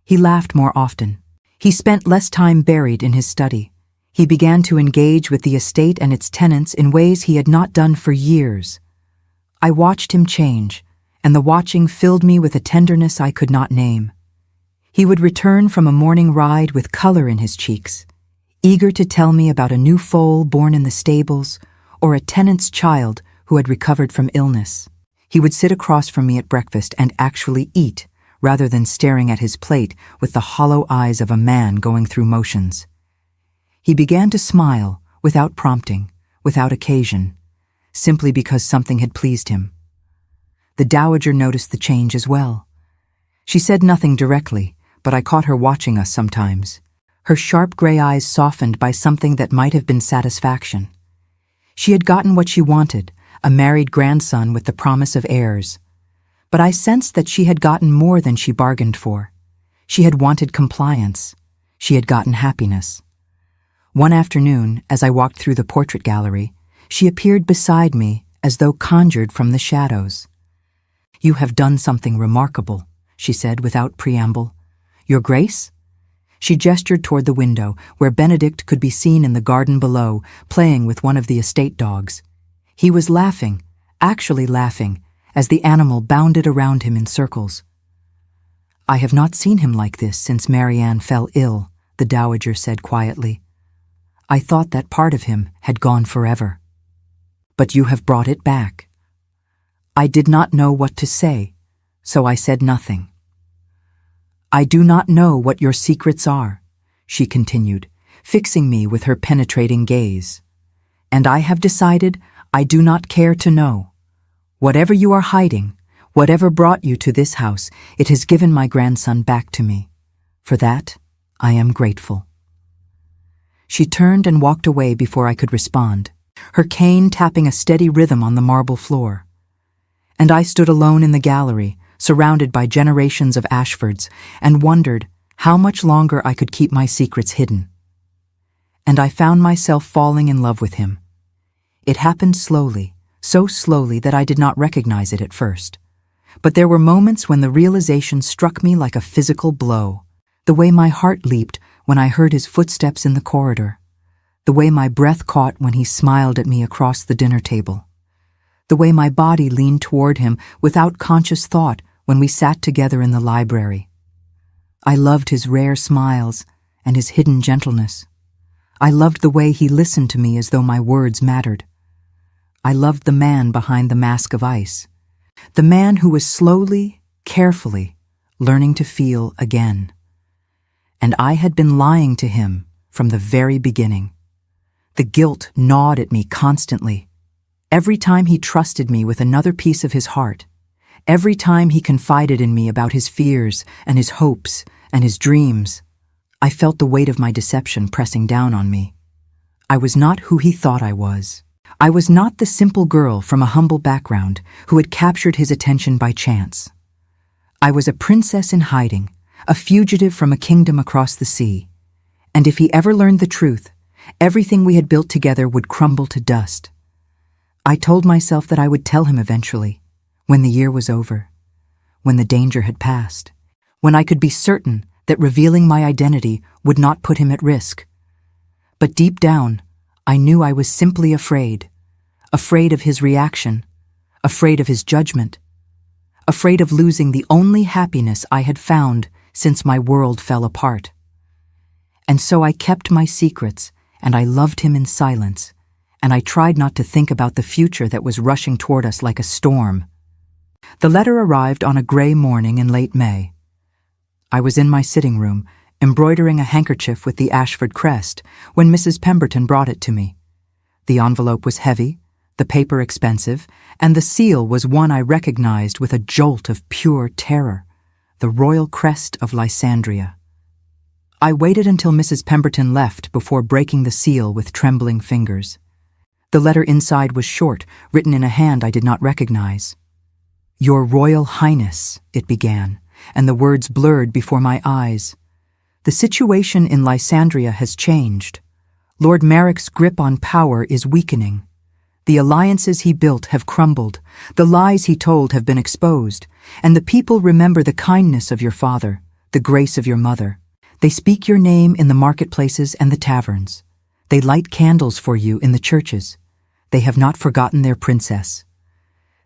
He laughed more often. He spent less time buried in his study. He began to engage with the estate and its tenants in ways he had not done for years. I watched him change, and the watching filled me with a tenderness I could not name. He would return from a morning ride with color in his cheeks, eager to tell me about a new foal born in the stables or a tenant's child who had recovered from illness. He would sit across from me at breakfast and actually eat, rather than staring at his plate with the hollow eyes of a man going through motions. He began to smile, without prompting, without occasion, simply because something had pleased him. The dowager noticed the change as well. She said nothing directly, but I caught her watching us sometimes, her sharp gray eyes softened by something that might have been satisfaction. She had gotten what she wanted, a married grandson with the promise of heirs. But I sensed that she had gotten more than she bargained for. She had wanted compliance. She had gotten happiness. One afternoon, as I walked through the portrait gallery, she appeared beside me as though conjured from the shadows. "You have done something remarkable," she said without preamble. "Your Grace?" She gestured toward the window, where Benedict could be seen in the garden below, playing with one of the estate dogs. He was laughing, actually laughing, as the animal bounded around him in circles. "I have not seen him like this since Marianne fell ill," the dowager said quietly. "I thought that part of him had gone forever. But you have brought it back." I did not know what to say, so I said nothing. "I do not know what your secrets are," she continued, fixing me with her penetrating gaze. "And I have decided I do not care to know. Whatever you are hiding, whatever brought you to this house, it has given my grandson back to me. For that, I am grateful." She turned and walked away before I could respond, her cane tapping a steady rhythm on the marble floor. And I stood alone in the gallery, surrounded by generations of Ashfords, and wondered how much longer I could keep my secrets hidden. And I found myself falling in love with him. It happened slowly, so slowly that I did not recognize it at first. But there were moments when the realization struck me like a physical blow. The way my heart leaped when I heard his footsteps in the corridor. The way my breath caught when he smiled at me across the dinner table. The way my body leaned toward him without conscious thought when we sat together in the library. I loved his rare smiles and his hidden gentleness. I loved the way he listened to me as though my words mattered. I loved the man behind the mask of ice, the man who was slowly, carefully, learning to feel again. And I had been lying to him from the very beginning. The guilt gnawed at me constantly. Every time he trusted me with another piece of his heart, every time he confided in me about his fears and his hopes and his dreams, I felt the weight of my deception pressing down on me. I was not who he thought I was. I was not the simple girl from a humble background who had captured his attention by chance. I was a princess in hiding, a fugitive from a kingdom across the sea. And if he ever learned the truth, everything we had built together would crumble to dust. I told myself that I would tell him eventually, when the year was over, when the danger had passed, when I could be certain that revealing my identity would not put him at risk. But deep down, I knew I was simply afraid of his reaction, afraid of his judgment, afraid of losing the only happiness I had found since my world fell apart. And so I kept my secrets, and I loved him in silence, and I tried not to think about the future that was rushing toward us like a storm. The letter arrived on a gray morning in late May. I was in my sitting room, embroidering a handkerchief with the Ashford crest, when Mrs. Pemberton brought it to me. The envelope was heavy, the paper expensive, and the seal was one I recognized with a jolt of pure terror, the royal crest of Landria. I waited until Mrs. Pemberton left before breaking the seal with trembling fingers. The letter inside was short, written in a hand I did not recognize. "Your Royal Highness," it began, and the words blurred before my eyes. "The situation in Landria has changed. Lord Merrick's grip on power is weakening. The alliances he built have crumbled, the lies he told have been exposed, and the people remember the kindness of your father, the grace of your mother. They speak your name in the marketplaces and the taverns. They light candles for you in the churches. They have not forgotten their princess.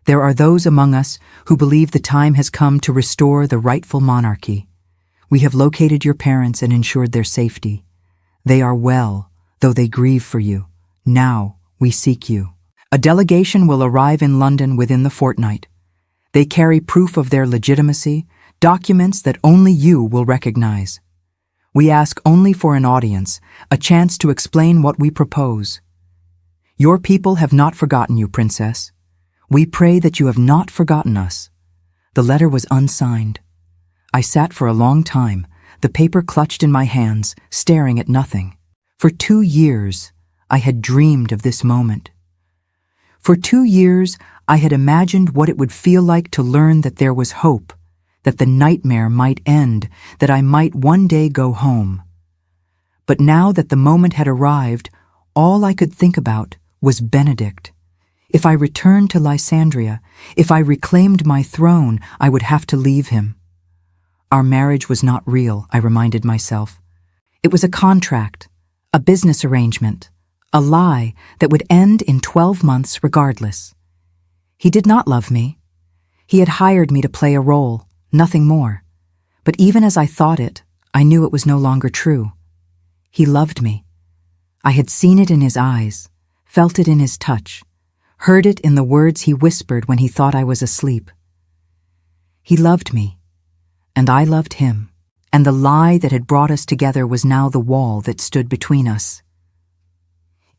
There are those among us who believe the time has come to restore the rightful monarchy. We have located your parents and ensured their safety. They are well, though they grieve for you. Now we seek you. A delegation will arrive in London within the fortnight. They carry proof of their legitimacy, documents that only you will recognize. We ask only for an audience, a chance to explain what we propose. Your people have not forgotten you, Princess. We pray that you have not forgotten us." The letter was unsigned. I sat for a long time, the paper clutched in my hands, staring at nothing. For 2 years, I had dreamed of this moment. For 2 years, I had imagined what it would feel like to learn that there was hope, that the nightmare might end, that I might one day go home. But now that the moment had arrived, all I could think about was Benedict. If I returned to Landria, if I reclaimed my throne, I would have to leave him. Our marriage was not real, I reminded myself. It was a contract, a business arrangement, a lie that would end in 12 months regardless. He did not love me. He had hired me to play a role, nothing more. But even as I thought it, I knew it was no longer true. He loved me. I had seen it in his eyes, felt it in his touch, heard it in the words he whispered when he thought I was asleep. He loved me, and I loved him, and the lie that had brought us together was now the wall that stood between us.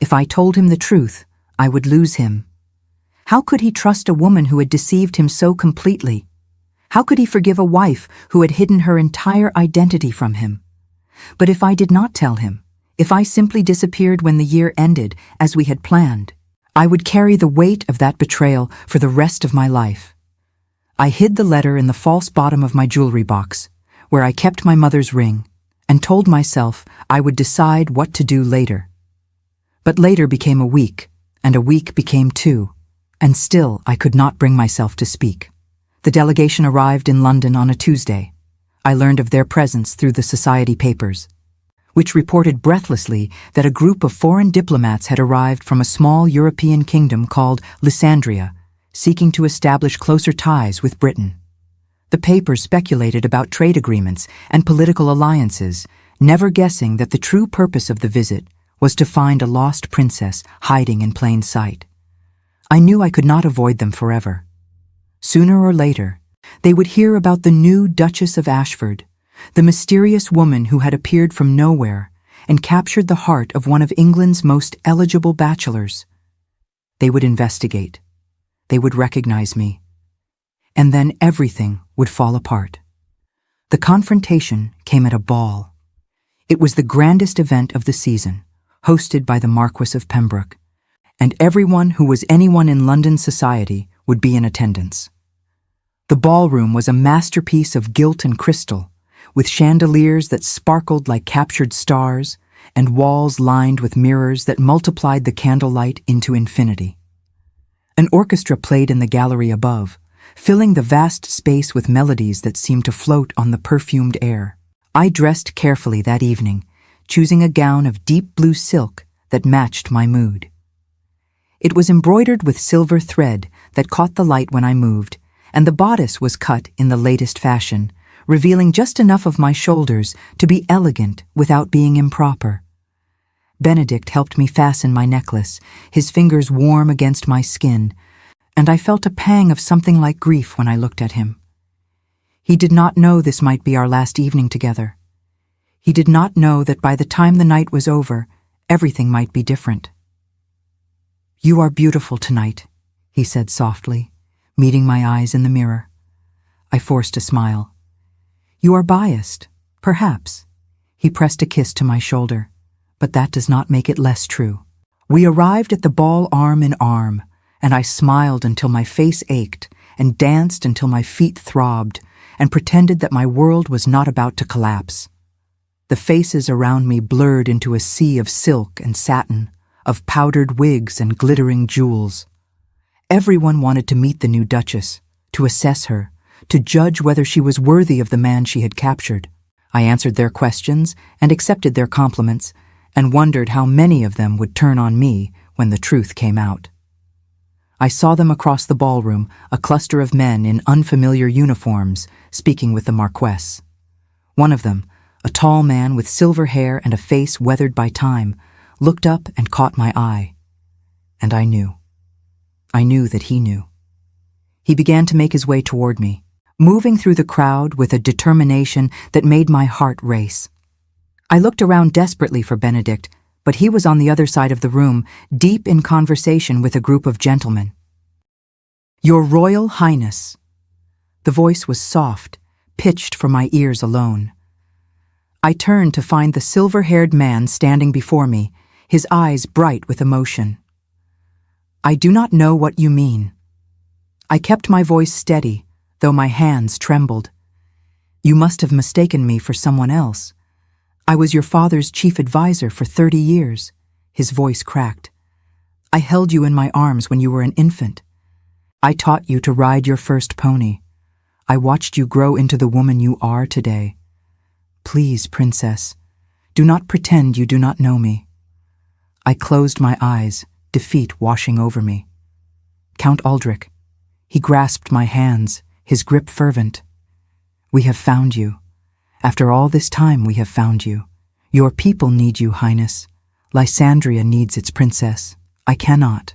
If I told him the truth, I would lose him. How could he trust a woman who had deceived him so completely? How could he forgive a wife who had hidden her entire identity from him? But if I did not tell him, if I simply disappeared when the year ended, as we had planned, I would carry the weight of that betrayal for the rest of my life. I hid the letter in the false bottom of my jewelry box, where I kept my mother's ring, and told myself I would decide what to do later. But later became a week, and a week became 2, and still I could not bring myself to speak. The delegation arrived in London on a Tuesday. I learned of their presence through the society papers, which reported breathlessly that a group of foreign diplomats had arrived from a small European kingdom called Landria, seeking to establish closer ties with Britain. The papers speculated about trade agreements and political alliances, never guessing that the true purpose of the visit was to find a lost princess hiding in plain sight. I knew I could not avoid them forever. Sooner or later, they would hear about the new Duchess of Ashford, the mysterious woman who had appeared from nowhere and captured the heart of one of England's most eligible bachelors. They would investigate. They would recognize me. And then everything would fall apart. The confrontation came at a ball. It was the grandest event of the season, hosted by the Marquis of Pembroke, and everyone who was anyone in London society would be in attendance. The ballroom was a masterpiece of gilt and crystal, with chandeliers that sparkled like captured stars and walls lined with mirrors that multiplied the candlelight into infinity. An orchestra played in the gallery above, filling the vast space with melodies that seemed to float on the perfumed air. I dressed carefully that evening, choosing a gown of deep blue silk that matched my mood. It was embroidered with silver thread that caught the light when I moved, and the bodice was cut in the latest fashion, revealing just enough of my shoulders to be elegant without being improper. Benedict helped me fasten my necklace, his fingers warm against my skin, and I felt a pang of something like grief when I looked at him. He did not know this might be our last evening together. He did not know that by the time the night was over, everything might be different. "You are beautiful tonight," he said softly, meeting my eyes in the mirror. I forced a smile. "You are biased, perhaps." He pressed a kiss to my shoulder, but that does not make it less true. We arrived at the ball arm in arm, and I smiled until my face ached and danced until my feet throbbed and pretended that my world was not about to collapse. The faces around me blurred into a sea of silk and satin, of powdered wigs and glittering jewels. Everyone wanted to meet the new Duchess, to assess her, to judge whether she was worthy of the man she had captured. I answered their questions and accepted their compliments, and wondered how many of them would turn on me when the truth came out. I saw them across the ballroom, a cluster of men in unfamiliar uniforms, speaking with the Marquess. One of them, a tall man with silver hair and a face weathered by time, looked up and caught my eye. And I knew. I knew that he knew. He began to make his way toward me, moving through the crowd with a determination that made my heart race. I looked around desperately for Benedict, but he was on the other side of the room, deep in conversation with a group of gentlemen. "Your Royal Highness." The voice was soft, pitched for my ears alone. I turned to find the silver-haired man standing before me, his eyes bright with emotion. "I do not know what you mean." I kept my voice steady, though my hands trembled. "You must have mistaken me for someone else. I was your father's chief advisor for 30 years, his voice cracked. "I held you in my arms when you were an infant. I taught you to ride your first pony. I watched you grow into the woman you are today. Please, princess, do not pretend you do not know me." I closed my eyes, defeat washing over me. "Count Aldrich." He grasped my hands, his grip fervent. "We have found you. After all this time we have found you. Your people need you, Highness. Lysandria needs its princess. I cannot."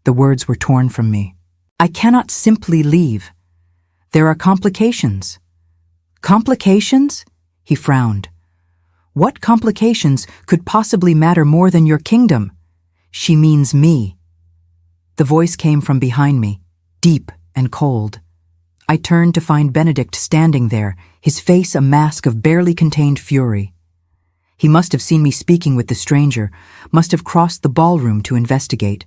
The words were torn from me. "I cannot simply leave. There are complications." "Complications?" He frowned. "What complications could possibly matter more than your kingdom?" "She means me." The voice came from behind me, deep and cold. I turned to find Benedict standing there, his face a mask of barely contained fury. He must have seen me speaking with the stranger, must have crossed the ballroom to investigate.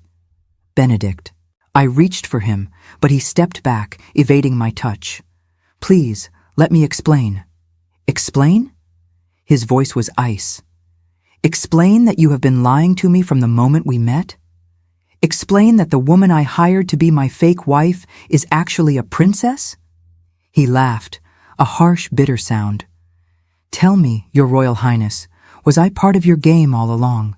"Benedict." I reached for him, but he stepped back, evading my touch. "Please, let me explain." "Explain?" His voice was ice. "Explain that you have been lying to me from the moment we met? Explain that the woman I hired to be my fake wife is actually a princess?" He laughed, a harsh, bitter sound. "Tell me, Your Royal Highness, was I part of your game all along?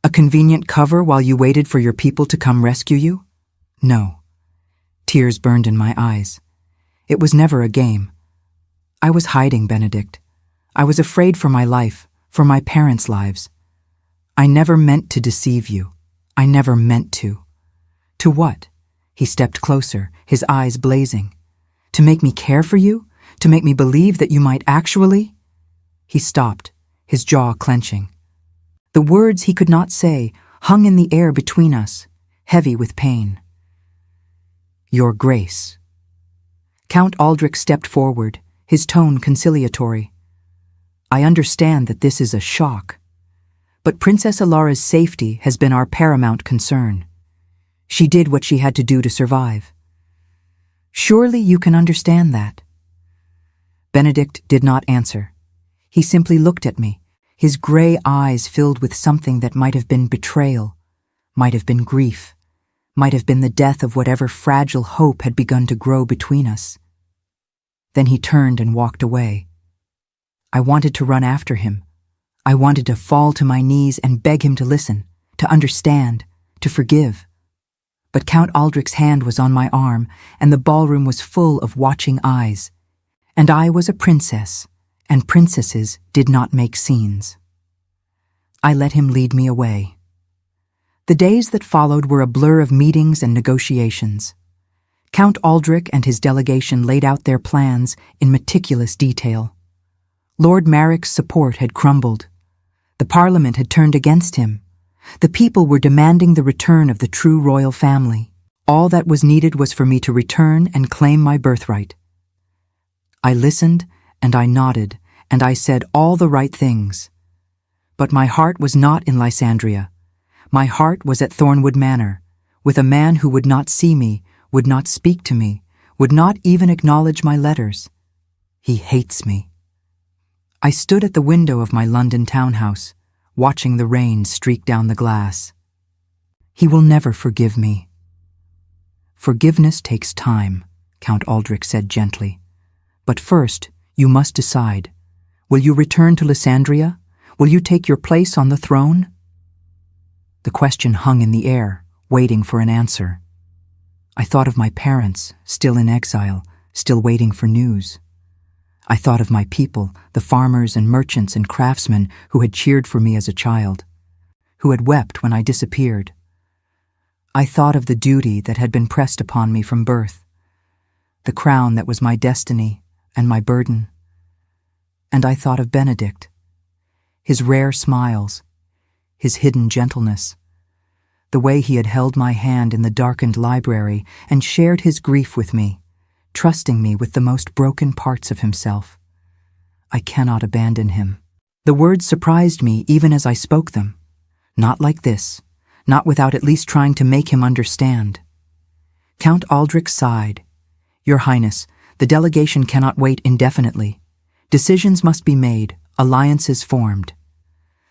A convenient cover while you waited for your people to come rescue you? No." Tears burned in my eyes. "It was never a game. I was hiding, Benedict. I was afraid for my life, for my parents' lives. I never meant to deceive you. I never meant to. To what? He stepped closer, his eyes blazing. To make me care for you? To make me believe that you might actually? He stopped, his jaw clenching. The words he could not say hung in the air between us, heavy with pain. Your Grace. Count Aldrich stepped forward, his tone conciliatory. I understand that this is a shock, but Princess Alara's safety has been our paramount concern. She did what she had to do to survive. Surely you can understand that. Benedict did not answer. He simply looked at me, his gray eyes filled with something that might have been betrayal, might have been grief, might have been the death of whatever fragile hope had begun to grow between us. Then he turned and walked away. I wanted to run after him. I wanted to fall to my knees and beg him to listen, to understand, to forgive. But Count Aldrich's hand was on my arm, and the ballroom was full of watching eyes. And I was a princess, and princesses did not make scenes. I let him lead me away. The days that followed were a blur of meetings and negotiations. Count Aldrich and his delegation laid out their plans in meticulous detail. Lord Maric's support had crumbled. The Parliament had turned against him. The people were demanding the return of the true royal family. All that was needed was for me to return and claim my birthright. I listened, and I nodded, and I said all the right things. But my heart was not in Lysandria. My heart was at Thornwood Manor, with a man who would not see me, would not speak to me, would not even acknowledge my letters. He hates me. I stood at the window of my London townhouse, watching the rain streak down the glass. He will never forgive me. Forgiveness takes time, Count Aldrich said gently. But first, you must decide. Will you return to Lysandria? Will you take your place on the throne? The question hung in the air, waiting for an answer. I thought of my parents, still in exile, still waiting for news. I thought of my people, the farmers and merchants and craftsmen who had cheered for me as a child, who had wept when I disappeared. I thought of the duty that had been pressed upon me from birth, the crown that was my destiny and my burden. And I thought of Benedict, his rare smiles, his hidden gentleness, the way he had held my hand in the darkened library and shared his grief with me, trusting me with the most broken parts of himself. I cannot abandon him. The words surprised me even as I spoke them. Not like this, not without at least trying to make him understand. Count Aldrich sighed. Your Highness, the delegation cannot wait indefinitely. Decisions must be made, alliances formed.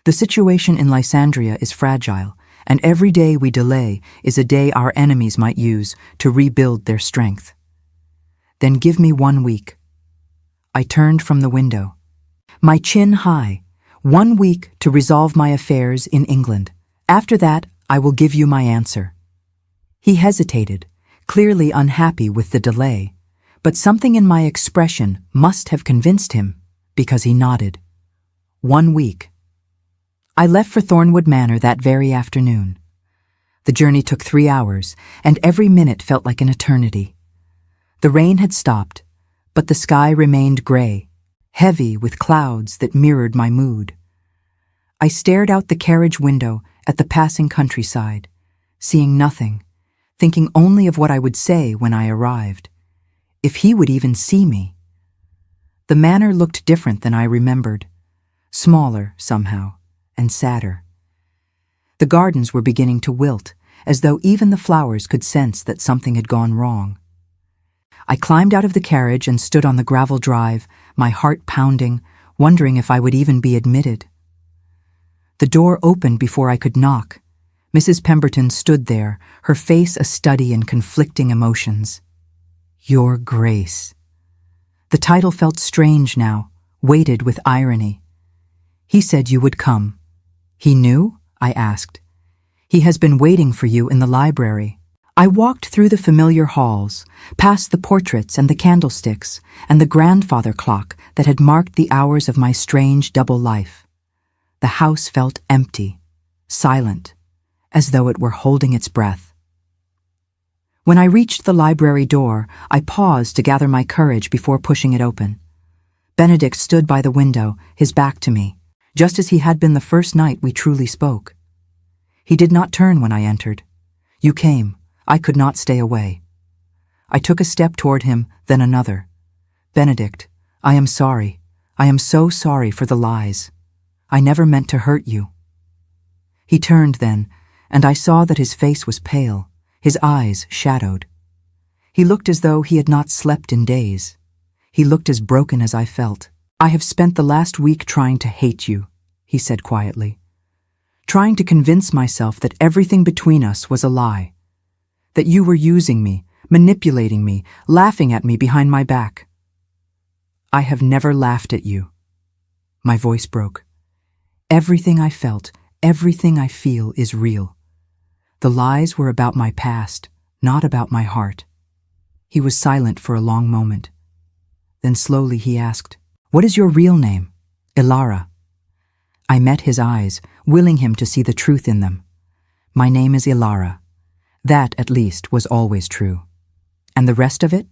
The situation in Lysandria is fragile, and every day we delay is a day our enemies might use to rebuild their strength. Then give me 1 week. I turned from the window, my chin high. 1 week to resolve my affairs in England. After that, I will give you my answer. He hesitated, clearly unhappy with the delay, but something in my expression must have convinced him, because he nodded. 1 week. I left for Thornwood Manor that very afternoon. The journey took 3 hours, and every minute felt like an eternity. The rain had stopped, but the sky remained gray, heavy with clouds that mirrored my mood. I stared out the carriage window at the passing countryside, seeing nothing, thinking only of what I would say when I arrived, if he would even see me. The manor looked different than I remembered, smaller somehow, and sadder. The gardens were beginning to wilt, as though even the flowers could sense that something had gone wrong. I climbed out of the carriage and stood on the gravel drive, my heart pounding, wondering if I would even be admitted. The door opened before I could knock. Mrs. Pemberton stood there, her face a study in conflicting emotions. Your Grace. The title felt strange now, weighted with irony. He said you would come. He knew? I asked. He has been waiting for you in the library. I walked through the familiar halls, past the portraits and the candlesticks, and the grandfather clock that had marked the hours of my strange double life. The house felt empty, silent, as though it were holding its breath. When I reached the library door, I paused to gather my courage before pushing it open. Benedict stood by the window, his back to me, just as he had been the first night we truly spoke. He did not turn when I entered. You came. I could not stay away. I took a step toward him, then another. Benedict, I am sorry. I am so sorry for the lies. I never meant to hurt you. He turned then, and I saw that his face was pale, his eyes shadowed. He looked as though he had not slept in days. He looked as broken as I felt. I have spent the last week trying to hate you, he said quietly. Trying to convince myself that everything between us was a lie. That you were using me, manipulating me, laughing at me behind my back. I have never laughed at you. My voice broke. Everything I felt, everything I feel is real. The lies were about my past, not about my heart. He was silent for a long moment. Then slowly he asked, "What is your real name?" "Ilara." I met his eyes, willing him to see the truth in them. My name is Ilara. That, at least, was always true. And the rest of it?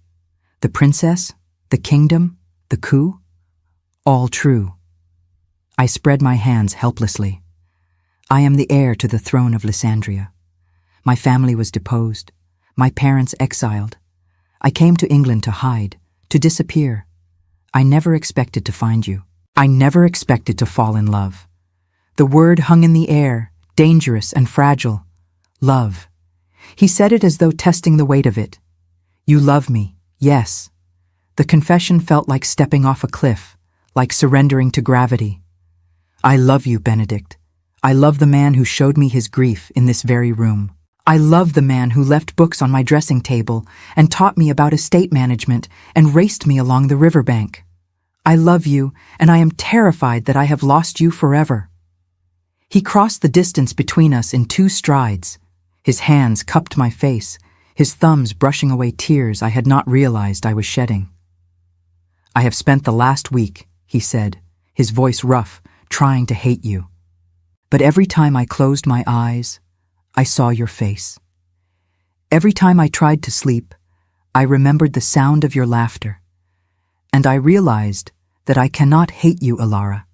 The princess? The kingdom? The coup? All true. I spread my hands helplessly. I am the heir to the throne of Landria. My family was deposed, my parents exiled. I came to England to hide, to disappear. I never expected to find you. I never expected to fall in love. The word hung in the air, dangerous and fragile. Love. He said it as though testing the weight of it. You love me, yes. The confession felt like stepping off a cliff, like surrendering to gravity. I love you, Benedict. I love the man who showed me his grief in this very room. I love the man who left books on my dressing table and taught me about estate management and raced me along the riverbank. I love you, and I am terrified that I have lost you forever. He crossed the distance between us in 2 strides. His hands cupped my face, his thumbs brushing away tears I had not realized I was shedding. I have spent the last week, he said, his voice rough, trying to hate you. But every time I closed my eyes, I saw your face. Every time I tried to sleep, I remembered the sound of your laughter. And I realized that I cannot hate you, Ilara.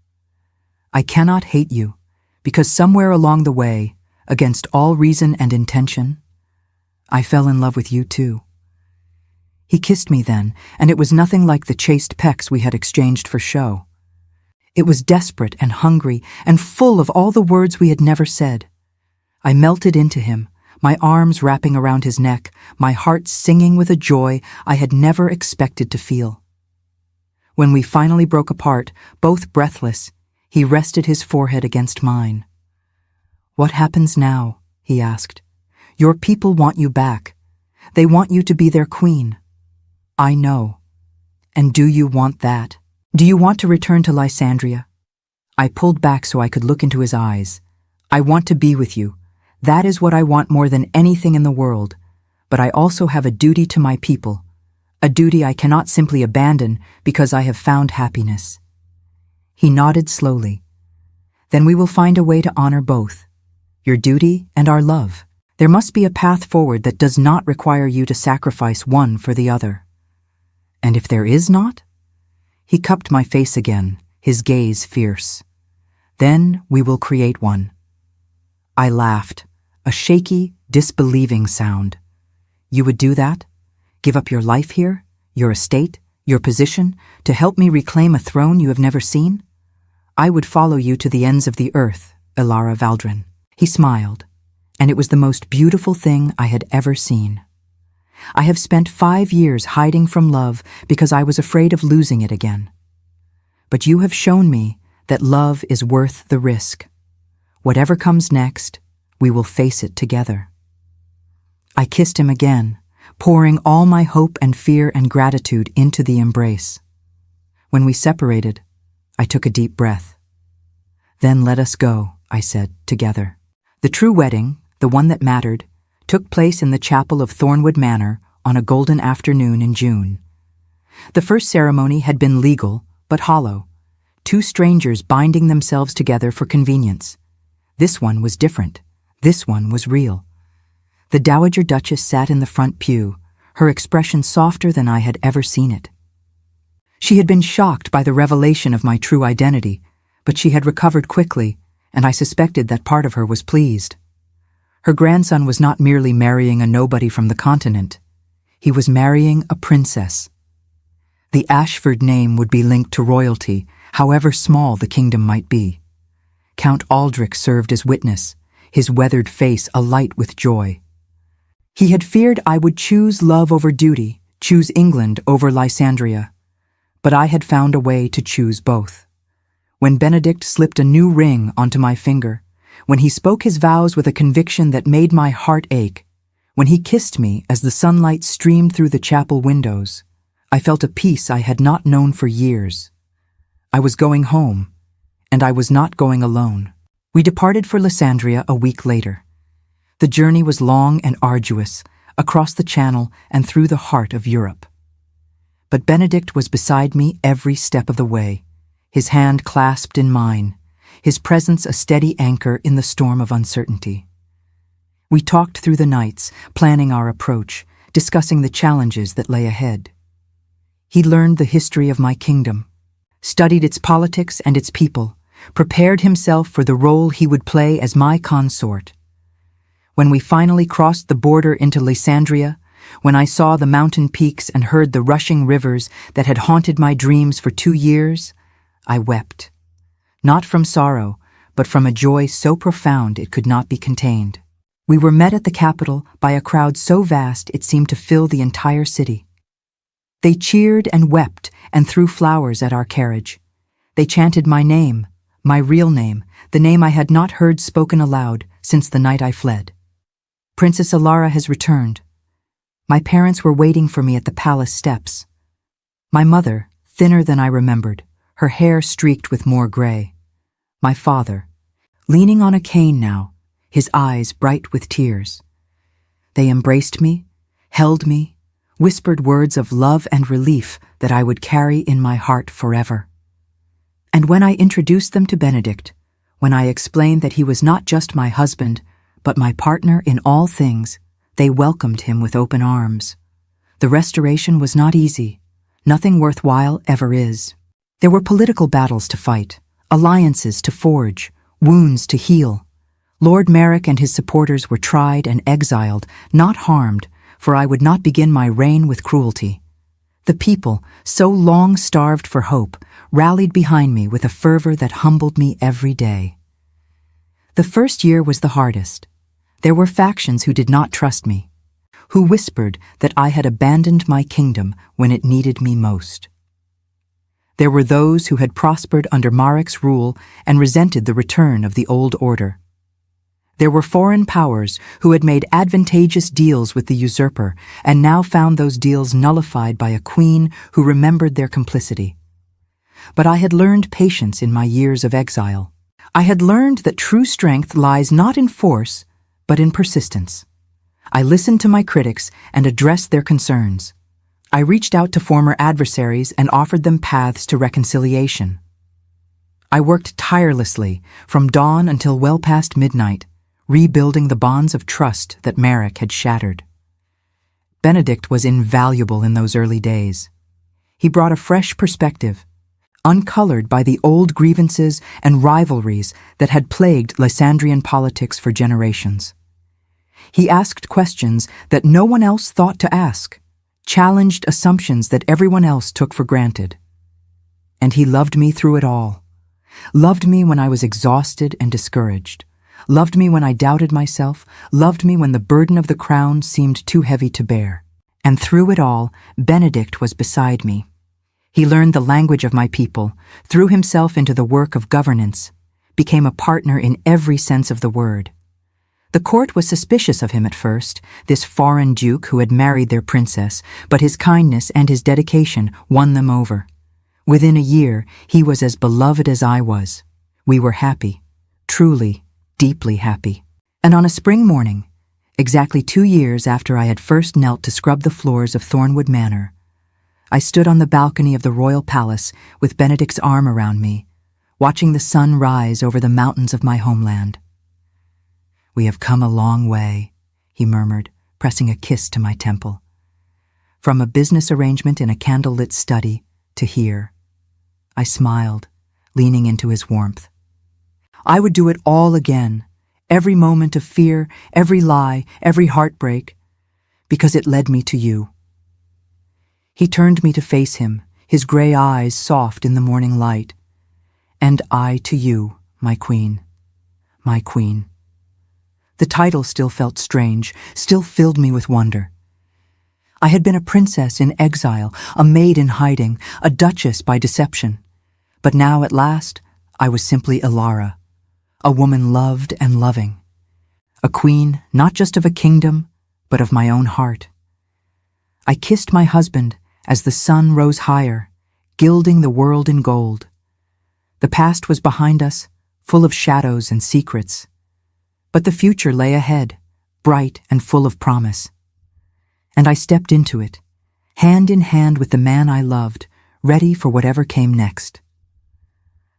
I cannot hate you, because somewhere along the way, against all reason and intention, I fell in love with you too. He kissed me then, and it was nothing like the chaste pecks we had exchanged for show. It was desperate and hungry and full of all the words we had never said. I melted into him, my arms wrapping around his neck, my heart singing with a joy I had never expected to feel. When we finally broke apart, both breathless, he rested his forehead against mine. What happens now? He asked. Your people want you back. They want you to be their queen. I know. And do you want that? Do you want to return to Landria? I pulled back so I could look into his eyes. I want to be with you. That is what I want more than anything in the world. But I also have a duty to my people. A duty I cannot simply abandon because I have found happiness. He nodded slowly. Then we will find a way to honor both. Your duty and our love. There must be a path forward that does not require you to sacrifice one for the other. And if there is not? He cupped my face again, his gaze fierce. Then we will create one. I laughed, a shaky, disbelieving sound. You would do that? Give up your life here, your estate, your position, to help me reclaim a throne you have never seen? I would follow you to the ends of the earth, Ilara Valdrin. He smiled, and it was the most beautiful thing I had ever seen. I have spent 5 years hiding from love because I was afraid of losing it again. But you have shown me that love is worth the risk. Whatever comes next, we will face it together. I kissed him again, pouring all my hope and fear and gratitude into the embrace. When we separated, I took a deep breath. Then let us go, I said, together. The true wedding, the one that mattered, took place in the chapel of Thornwood Manor on a golden afternoon in June. The first ceremony had been legal, but hollow, 2 strangers binding themselves together for convenience. This one was different. This one was real. The dowager duchess sat in the front pew, her expression softer than I had ever seen it. She had been shocked by the revelation of my true identity, but she had recovered quickly, and I suspected that part of her was pleased. Her grandson was not merely marrying a nobody from the continent. He was marrying a princess. The Ashford name would be linked to royalty, however small the kingdom might be. Count Aldrich served as witness, his weathered face alight with joy. He had feared I would choose love over duty, choose England over Landria. But I had found a way to choose both. When Benedict slipped a new ring onto my finger, when he spoke his vows with a conviction that made my heart ache, when he kissed me as the sunlight streamed through the chapel windows, I felt a peace I had not known for years. I was going home, and I was not going alone. We departed for Landria a week later. The journey was long and arduous, across the Channel and through the heart of Europe. But Benedict was beside me every step of the way, his hand clasped in mine, his presence a steady anchor in the storm of uncertainty. We talked through the nights, planning our approach, discussing the challenges that lay ahead. He learned the history of my kingdom, studied its politics and its people, prepared himself for the role he would play as my consort. When we finally crossed the border into Landria, when I saw the mountain peaks and heard the rushing rivers that had haunted my dreams for 2 years, I wept. Not from sorrow, but from a joy so profound it could not be contained. We were met at the capital by a crowd so vast it seemed to fill the entire city. They cheered and wept and threw flowers at our carriage. They chanted my name, my real name, the name I had not heard spoken aloud since the night I fled. Princess Alara has returned. My parents were waiting for me at the palace steps. My mother, thinner than I remembered, her hair streaked with more gray. My father, leaning on a cane now, his eyes bright with tears. They embraced me, held me, whispered words of love and relief that I would carry in my heart forever. And when I introduced them to Benedict, when I explained that he was not just my husband, but my partner in all things, they welcomed him with open arms. The restoration was not easy. Nothing worthwhile ever is. There were political battles to fight, alliances to forge, wounds to heal. Lord Merrick and his supporters were tried and exiled, not harmed, for I would not begin my reign with cruelty. The people, so long starved for hope, rallied behind me with a fervor that humbled me every day. The first year was the hardest. There were factions who did not trust me, who whispered that I had abandoned my kingdom when it needed me most. There were those who had prospered under Marek's rule and resented the return of the old order. There were foreign powers who had made advantageous deals with the usurper and now found those deals nullified by a queen who remembered their complicity. But I had learned patience in my years of exile. I had learned that true strength lies not in force, but in persistence. I listened to my critics and addressed their concerns. I reached out to former adversaries and offered them paths to reconciliation. I worked tirelessly from dawn until well past midnight, rebuilding the bonds of trust that Marek had shattered. Benedict was invaluable in those early days. He brought a fresh perspective, uncolored by the old grievances and rivalries that had plagued Landrian politics for generations. He asked questions that no one else thought to ask, challenged assumptions that everyone else took for granted. And he loved me through it all. Loved me when I was exhausted and discouraged. Loved me when I doubted myself. Loved me when the burden of the crown seemed too heavy to bear. And through it all, Benedict was beside me. He learned the language of my people, threw himself into the work of governance, became a partner in every sense of the word. The court was suspicious of him at first, this foreign duke who had married their princess, but his kindness and his dedication won them over. Within a year, he was as beloved as I was. We were happy, truly, deeply happy. And on a spring morning, exactly 2 years after I had first knelt to scrub the floors of Thornwood Manor, I stood on the balcony of the royal palace with Benedict's arm around me, watching the sun rise over the mountains of my homeland. "We have come a long way," he murmured, pressing a kiss to my temple. From a business arrangement in a candlelit study to here. I smiled, leaning into his warmth. I would do it all again, every moment of fear, every lie, every heartbreak, because it led me to you. He turned me to face him, his gray eyes soft in the morning light. "And I to you, my queen, my queen." The title still felt strange, still filled me with wonder. I had been a princess in exile, a maid in hiding, a duchess by deception. But now, at last, I was simply Ilara, a woman loved and loving. A queen not just of a kingdom, but of my own heart. I kissed my husband as the sun rose higher, gilding the world in gold. The past was behind us, full of shadows and secrets. But the future lay ahead, bright and full of promise. And I stepped into it, hand in hand with the man I loved, ready for whatever came next.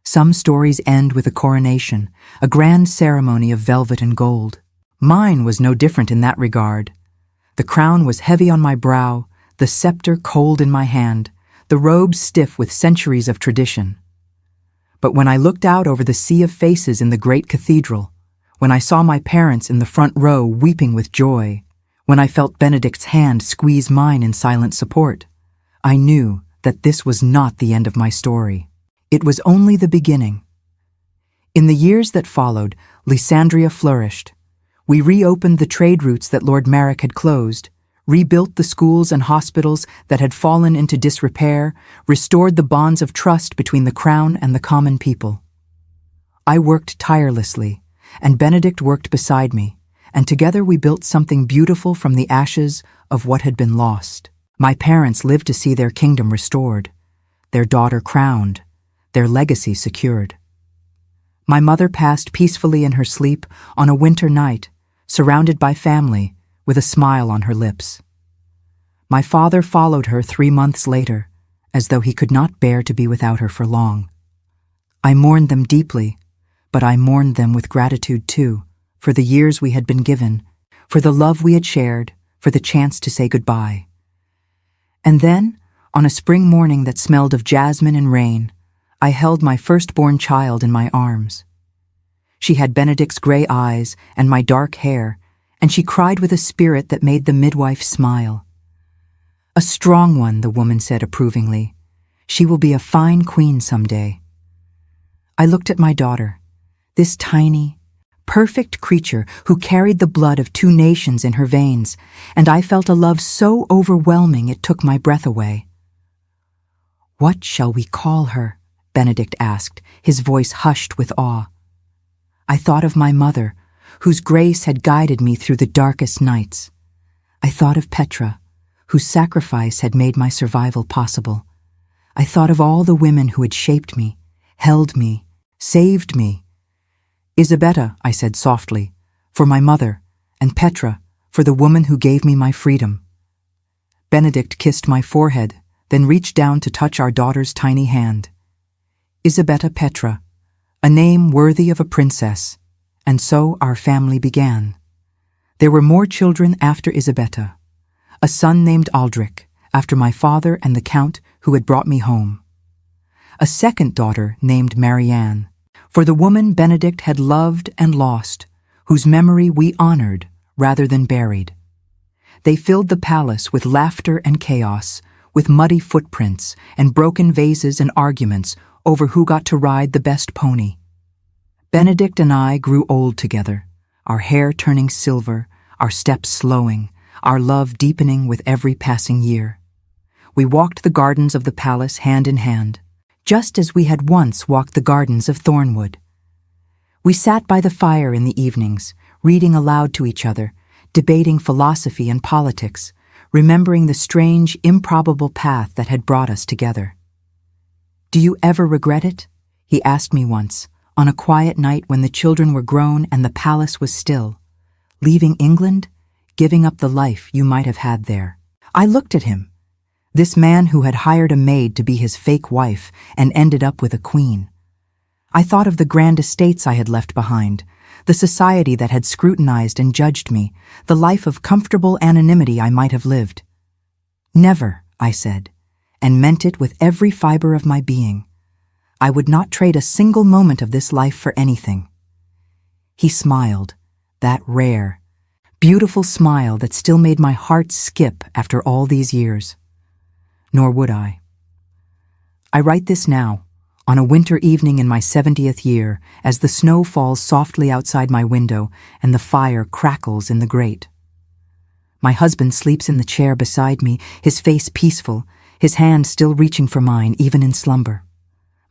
Some stories end with a coronation, a grand ceremony of velvet and gold. Mine was no different in that regard. The crown was heavy on my brow, the scepter cold in my hand, the robe stiff with centuries of tradition. But when I looked out over the sea of faces in the great cathedral, when I saw my parents in the front row weeping with joy, when I felt Benedict's hand squeeze mine in silent support, I knew that this was not the end of my story. It was only the beginning. In the years that followed, Landria flourished. We reopened the trade routes that Lord Merrick had closed, rebuilt the schools and hospitals that had fallen into disrepair, restored the bonds of trust between the crown and the common people. I worked tirelessly, and Benedict worked beside me, and together we built something beautiful from the ashes of what had been lost. My parents lived to see their kingdom restored, their daughter crowned, their legacy secured. My mother passed peacefully in her sleep on a winter night, surrounded by family, with a smile on her lips. My father followed her 3 months later, as though he could not bear to be without her for long. I mourned them deeply, but I mourned them with gratitude too, for the years we had been given, for the love we had shared, for the chance to say goodbye. And then, on a spring morning that smelled of jasmine and rain, I held my firstborn child in my arms. She had Benedict's gray eyes and my dark hair, and she cried with a spirit that made the midwife smile. "A strong one," the woman said approvingly. "She will be a fine queen someday." I looked at my daughter, this tiny, perfect creature who carried the blood of 2 nations in her veins, and I felt a love so overwhelming it took my breath away. "What shall we call her?" Benedict asked, his voice hushed with awe. I thought of my mother, whose grace had guided me through the darkest nights. I thought of Petra, whose sacrifice had made my survival possible. I thought of all the women who had shaped me, held me, saved me. "Isabetta," I said softly, "for my mother, and Petra, for the woman who gave me my freedom." Benedict kissed my forehead, then reached down to touch our daughter's tiny hand. Isabetta Petra, a name worthy of a princess, and so our family began. There were more children after Isabetta, a son named Aldrich, after my father and the count who had brought me home. A second daughter named Marianne, for the woman Benedict had loved and lost, whose memory we honored rather than buried. They filled the palace with laughter and chaos, with muddy footprints and broken vases and arguments over who got to ride the best pony. Benedict and I grew old together, our hair turning silver, our steps slowing, our love deepening with every passing year. We walked the gardens of the palace hand in hand, just as we had once walked the gardens of Thornwood. We sat by the fire in the evenings, reading aloud to each other, debating philosophy and politics, remembering the strange, improbable path that had brought us together. "Do you ever regret it?" he asked me once, on a quiet night when the children were grown and the palace was still. "Leaving England? Giving up the life you might have had there?" I looked at him, this man who had hired a maid to be his fake wife and ended up with a queen. I thought of the grand estates I had left behind, the society that had scrutinized and judged me, the life of comfortable anonymity I might have lived. Never, I said, and meant it with every fiber of my being. I would not trade a single moment of this life for anything. He smiled, that rare, beautiful smile that still made my heart skip after all these years. Nor would I. I write this now, on a winter evening in my 70th year, as the snow falls softly outside my window and the fire crackles in the grate. My husband sleeps in the chair beside me, his face peaceful, his hand still reaching for mine even in slumber.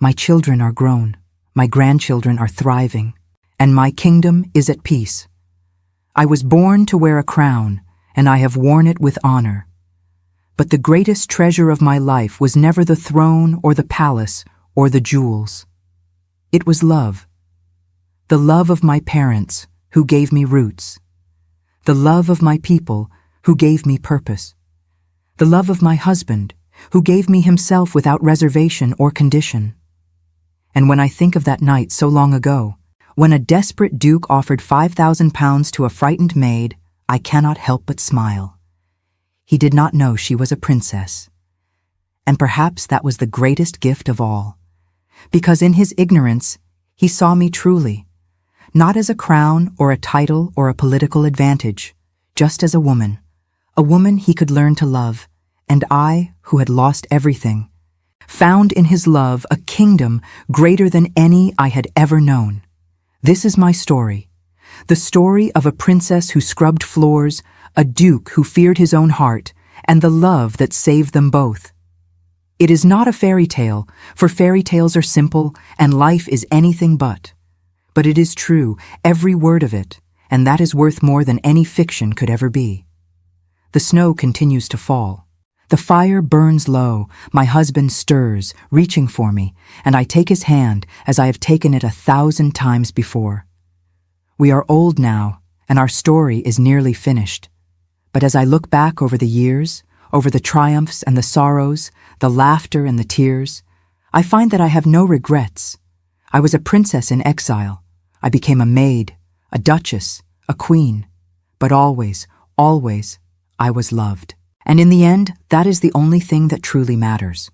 My children are grown, my grandchildren are thriving, and my kingdom is at peace. I was born to wear a crown, and I have worn it with honor. But the greatest treasure of my life was never the throne or the palace or the jewels. It was love. The love of my parents, who gave me roots. The love of my people, who gave me purpose. The love of my husband, who gave me himself without reservation or condition. And when I think of that night so long ago, when a desperate duke offered £5,000 to a frightened maid, I cannot help but smile. He did not know she was a princess. And perhaps that was the greatest gift of all, because in his ignorance, he saw me truly, not as a crown or a title or a political advantage, just as a woman he could learn to love, and I, who had lost everything, found in his love a kingdom greater than any I had ever known. This is my story, the story of a princess who scrubbed floors, a duke who feared his own heart, and the love that saved them both. It is not a fairy tale, for fairy tales are simple and life is anything but. But it is true, every word of it, and that is worth more than any fiction could ever be. The snow continues to fall. The fire burns low, my husband stirs, reaching for me, and I take his hand as I have taken it 1,000 times before. We are old now, and our story is nearly finished. But as I look back over the years, over the triumphs and the sorrows, the laughter and the tears, I find that I have no regrets. I was a princess in exile. I became a maid, a duchess, a queen. But always, always, I was loved. And in the end, that is the only thing that truly matters.